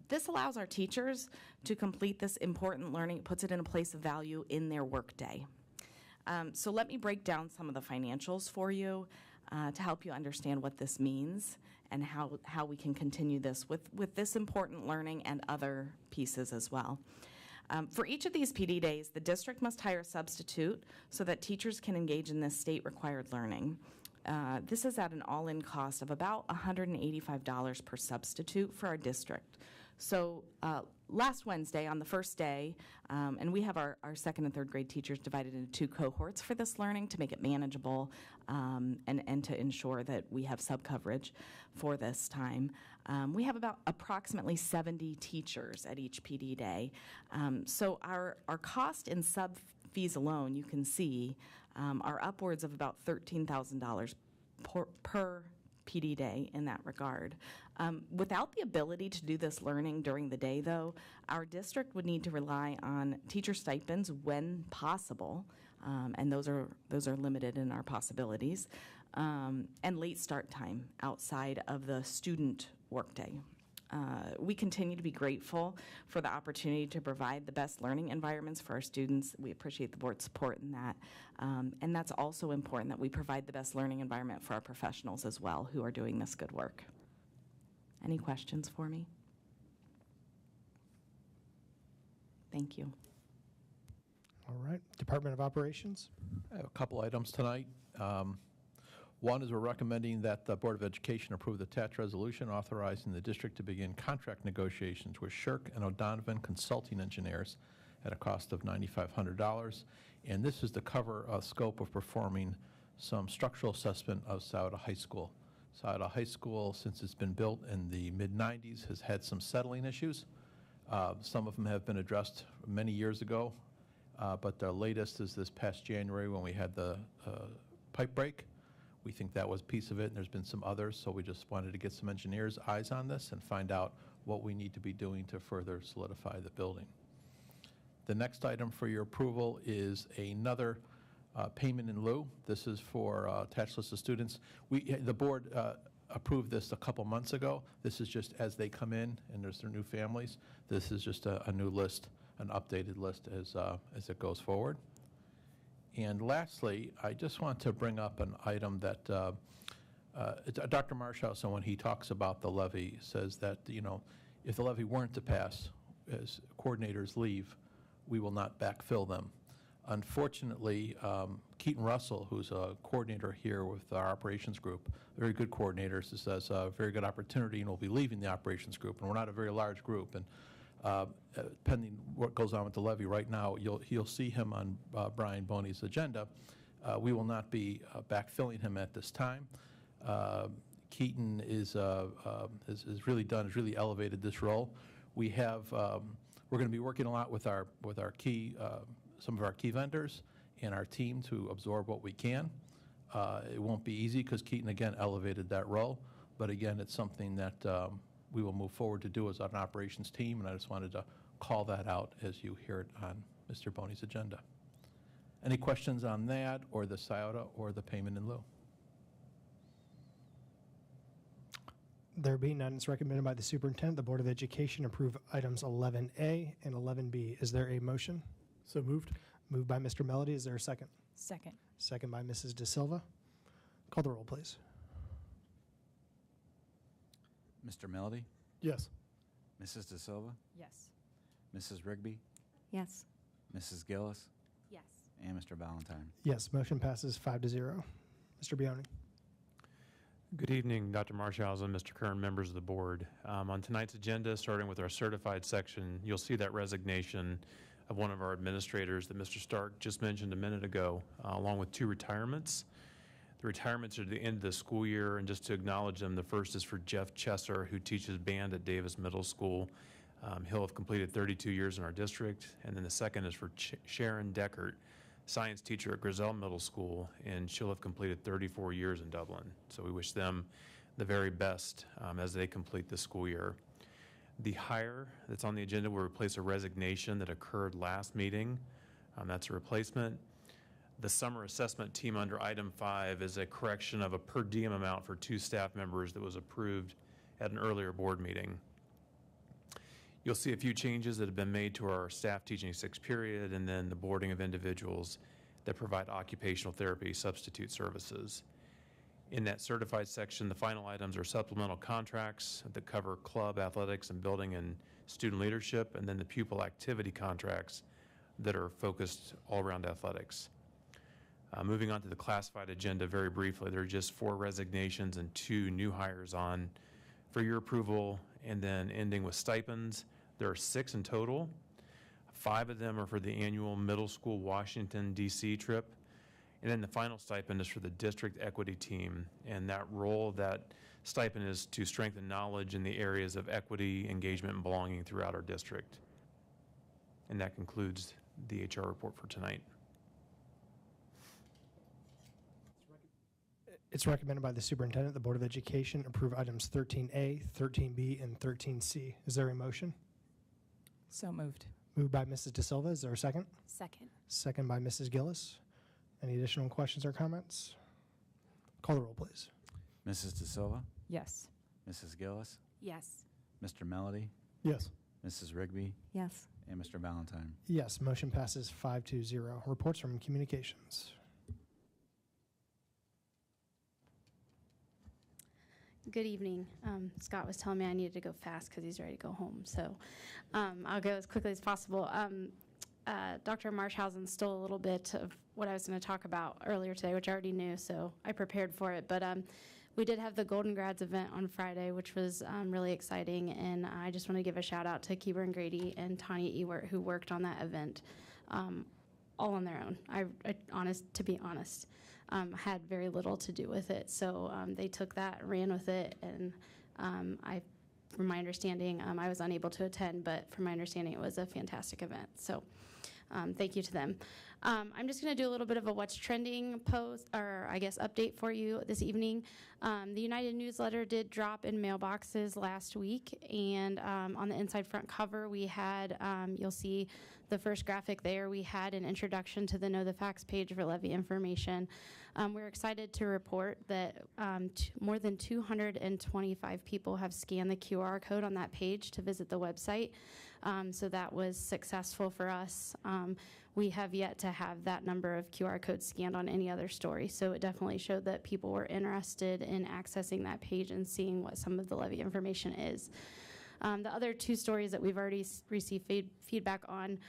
This allows our teachers to complete this important learning, puts it in a place of value in their workday. So let me break down some of the financials for you to help you understand what this means and how we can continue this with this important learning and other pieces as well. For each of these PD days, the district must hire a substitute so that teachers can engage in this state-required learning. This is at an all-in cost of about $185 per substitute for our district. So last Wednesday, on the first day, and we have our 2nd and 3rd grade teachers divided into 2 cohorts for this learning to make it manageable and to ensure that we have sub-coverage for this time. We have about approximately 70 teachers at each PD day. So our cost in sub fees alone, you can see, are upwards of about $13,000 per PD day in that regard. Without the ability to do this learning during the day, though, our district would need to rely on teacher stipends when possible, and those are limited in our possibilities, and late start time outside of the student workday. We continue to be grateful for the opportunity to provide the best learning environments for our students. We appreciate the board's support in that. And that's also important that we provide the best learning environment for our professionals as well who are doing this good work. Any questions for me? Thank you. All right. Department of Operations. I have a couple items tonight. One is we're recommending that the Board of Education approve the attached resolution authorizing the district to begin contract negotiations with Shirk and O'Donovan Consulting Engineers at a cost of $9,500. And this is to cover a scope of performing some structural assessment of Sauda High School. Sauda High School, since it's been built in the mid-90s, has had some settling issues. Some of them have been addressed many years ago, but the latest is this past January when we had the pipe break. We think that was a piece of it, and there's been some others, so we just wanted to get some engineers' eyes on this and find out what we need to be doing to further solidify the building. The next item for your approval is another payment in lieu. This is for attached list of students. The board approved this a couple months ago. This is just as they come in and there's their new families. This is just a new list, an updated list as it goes forward. And lastly, I just want to bring up an item that Dr. Marshausen, when he talks about the levy, says that, you know, if the levy weren't to pass, as coordinators leave, we will not backfill them. Unfortunately, Keaton Russell, who's a coordinator here with our operations group, a very good coordinator, says a very good opportunity and will be leaving the operations group. And we're not a very large group. And pending what goes on with the levy right now, you'll see him on Brian Boney's agenda. We will not be backfilling him at this time. Keaton has really elevated this role. We're going to be working a lot with our key, some of our key vendors and our team to absorb what we can. It won't be easy because Keaton again elevated that role, but again, it's something that we will move forward to do as an operations team, and I just wanted to call that out as you hear it on Mr. Boney's agenda. Any questions on that, or the SIOTA, or the payment in lieu? There being none, it's recommended by the superintendent, the Board of Education approve items 11A and 11B. Is there a motion? So moved. Moved by Mr. Melody. Is there a second? Second. Second by Mrs. De Silva. Call the roll, please. Mr. Melody? Yes. Mrs. De Silva? Yes. Mrs. Rigby? Yes. Mrs. Gillis? Yes. And Mr. Valentine? Yes, motion passes 5-0. Mr. Bioni. Good evening, Dr. Marshausen, Mr. Kern, members of the board. On tonight's agenda, starting with our certified section, you'll see that resignation of one of our administrators that Mr. Stark just mentioned a minute ago, along with 2 retirements. The retirements are at the end of the school year, and just to acknowledge them, the first is for Jeff Chesser, who teaches band at Davis Middle School. He'll have completed 32 years in our district. And then the second is for Sharon Deckert, science teacher at Grizel Middle School, and she'll have completed 34 years in Dublin. So we wish them the very best as they complete the school year. The hire that's on the agenda will replace a resignation that occurred last meeting. That's a replacement. The summer assessment team under item 5 is a correction of a per diem amount for 2 staff members that was approved at an earlier board meeting. You'll see a few changes that have been made to our staff teaching 6th period, and then the boarding of individuals that provide occupational therapy substitute services. In that certified section, the final items are supplemental contracts that cover club athletics and building and student leadership, and then the pupil activity contracts that are focused all around athletics. Moving on to the classified agenda very briefly, there are just 4 resignations and 2 new hires on for your approval, and then ending with stipends. There are 6 in total. 5 of them are for the annual middle school Washington, D.C. trip. And then the final stipend is for the district equity team. And that role, that stipend is to strengthen knowledge in the areas of equity, engagement, and belonging throughout our district. And that concludes the HR report for tonight. It's recommended by the superintendent, the Board of Education approve items 13A, 13B, and 13C. Is there a motion? So moved. Moved by Mrs. De Silva. Is there a second? Second. Second by Mrs. Gillis. Any additional questions or comments? Call the roll, please. Mrs. De Silva? Yes. Mrs. Gillis? Yes. Mr. Melody? Yes. Mrs. Rigby? Yes. And Mr. Valentine? Yes, motion passes 5-0. Reports from communications. Good evening. Scott was telling me I needed to go fast because he's ready to go home. So I'll go as quickly as possible. Dr. Marshausen stole a little bit of what I was going to talk about earlier today, which I already knew, so I prepared for it. But we did have the Golden Grads event on Friday, which was really exciting. And I just want to give a shout out to Keeber and Grady and Tanya Ewert, who worked on that event all on their own. To be honest. Had very little to do with it. So they took that, ran with it, and from my understanding, I was unable to attend, but from my understanding, it was a fantastic event. So thank you to them. I'm just going to do a little bit of a what's trending post, or I guess update for you this evening. The United newsletter did drop in mailboxes last week, and on the inside front cover, we had, you'll see the first graphic there, we had an introduction to the Know the Facts page for levy information. We're excited to report that more than 225 people have scanned the QR code on that page to visit the website. So that was successful for us. We have yet to have that number of QR codes scanned on any other story. So it definitely showed that people were interested in accessing that page and seeing what some of the levy information is. The other 2 stories that we've already received feedback on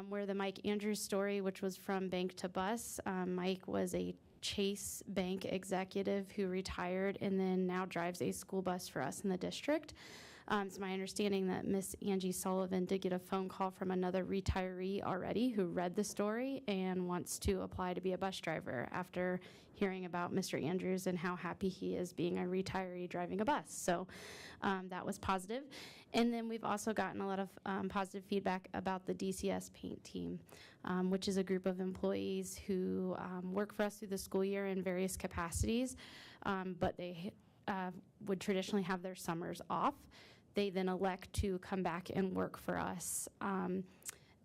where the Mike Andrews story, which was from bank to bus. Mike was a Chase Bank executive who retired and then now drives a school bus for us in the district. It's my understanding that Miss Angie Sullivan did get a phone call from another retiree already who read the story and wants to apply to be a bus driver after hearing about Mr. Andrews and how happy he is being a retiree driving a bus. So that was positive. And then we've also gotten a lot of positive feedback about the DCS paint team, which is a group of employees who work for us through the school year in various capacities, but they would traditionally have their summers off. They then elect to come back and work for us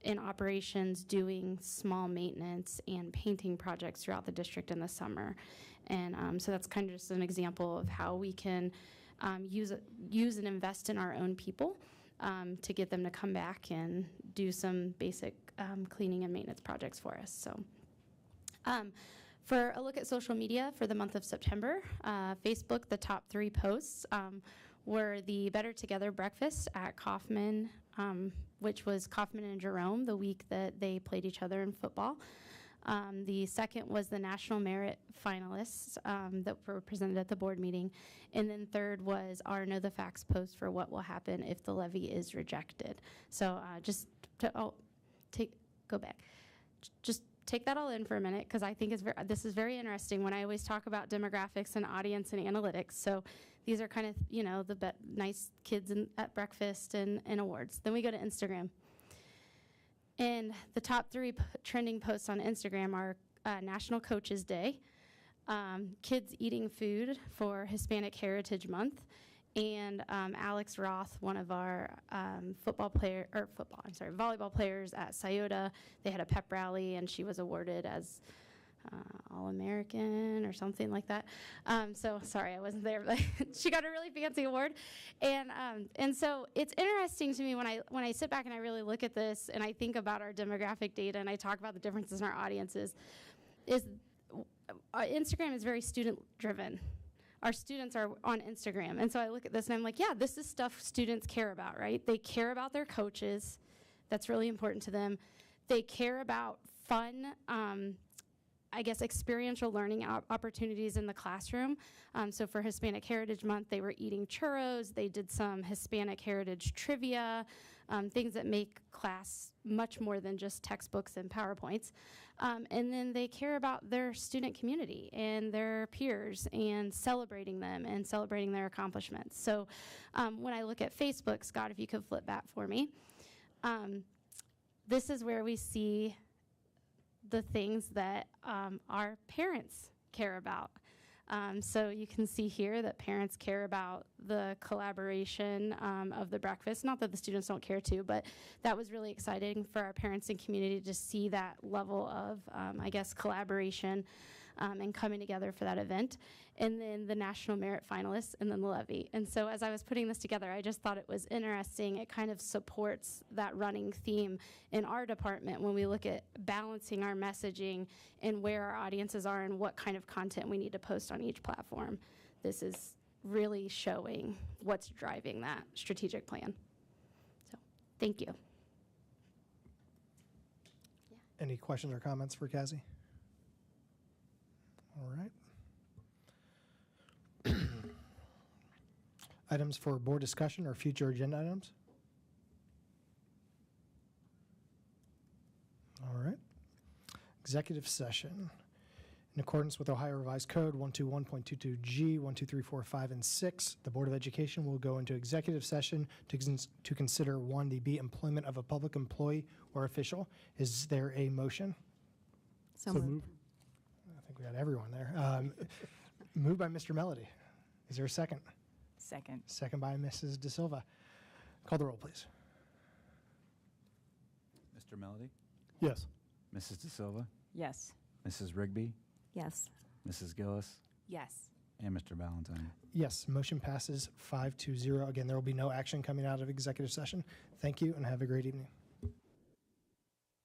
in operations, doing small maintenance and painting projects throughout the district in the summer. And so that's kind of just an example of how we can use and invest in our own people to get them to come back and do some basic cleaning and maintenance projects for us. So for a look at social media for the month of September, Facebook, the top 3 posts were the Better Together breakfast at Kaufman, which was Kaufman and Jerome the week that they played each other in football. The second was the National Merit finalists that were presented at the board meeting. And then third was our Know the Facts post for what will happen if the levy is rejected. So just to go back. Just take that all in for a minute, because I think this is very interesting when I always talk about demographics and audience and analytics. So these are kind of, the nice kids at breakfast and awards. Then we go to Instagram. And the top 3 trending posts on Instagram are National Coaches Day, kids eating food for Hispanic Heritage Month, and Alex Roth, one of our volleyball players at Scioto. They had a pep rally, and she was awarded as All-American or something like that. So sorry, I wasn't there, but she got a really fancy award. And so it's interesting to me when I sit back and I really look at this and I think about our demographic data and I talk about the differences in our audiences, Instagram is very student-driven. Our students are on Instagram. And so I look at this and I'm like, yeah, this is stuff students care about, right? They care about their coaches. That's really important to them. They care about fun, experiential learning opportunities in the classroom. So for Hispanic Heritage Month, they were eating churros. They did some Hispanic Heritage trivia, things that make class much more than just textbooks and PowerPoints. And then they care about their student community and their peers and celebrating them and celebrating their accomplishments. So when I look at Facebook, Scott, if you could flip back for me, this is where we see the things that our parents care about. So you can see here that parents care about the collaboration of the breakfast. Not that the students don't care too, but that was really exciting for our parents and community to see that level of, collaboration and coming together for that event. And then the National Merit finalists, and then the levy. And so as I was putting this together, I just thought it was interesting. It kind of supports that running theme in our department when we look at balancing our messaging and where our audiences are and what kind of content we need to post on each platform. This is really showing what's driving that strategic plan. So, thank you. Any questions or comments for Cassie? All right. Items for board discussion or future agenda items? All right. Executive session. In accordance with Ohio Revised Code 121.22G, 1, 2, 3, 4, 5, and 6, the Board of Education will go into executive session to consider 1, the employment of a public employee or official. Is there a motion? So moved. I think we got everyone there. Moved by Mr. Melody. Is there a second? Second. Second by Mrs. De Silva. Call the roll, please. Mr. Melody? Yes. Mrs. De Silva? Yes. Mrs. Rigby? Yes. Mrs. Gillis? Yes. And Mr. Valentine? Yes, motion passes 5-0. Again, there will be no action coming out of executive session. Thank you and have a great evening.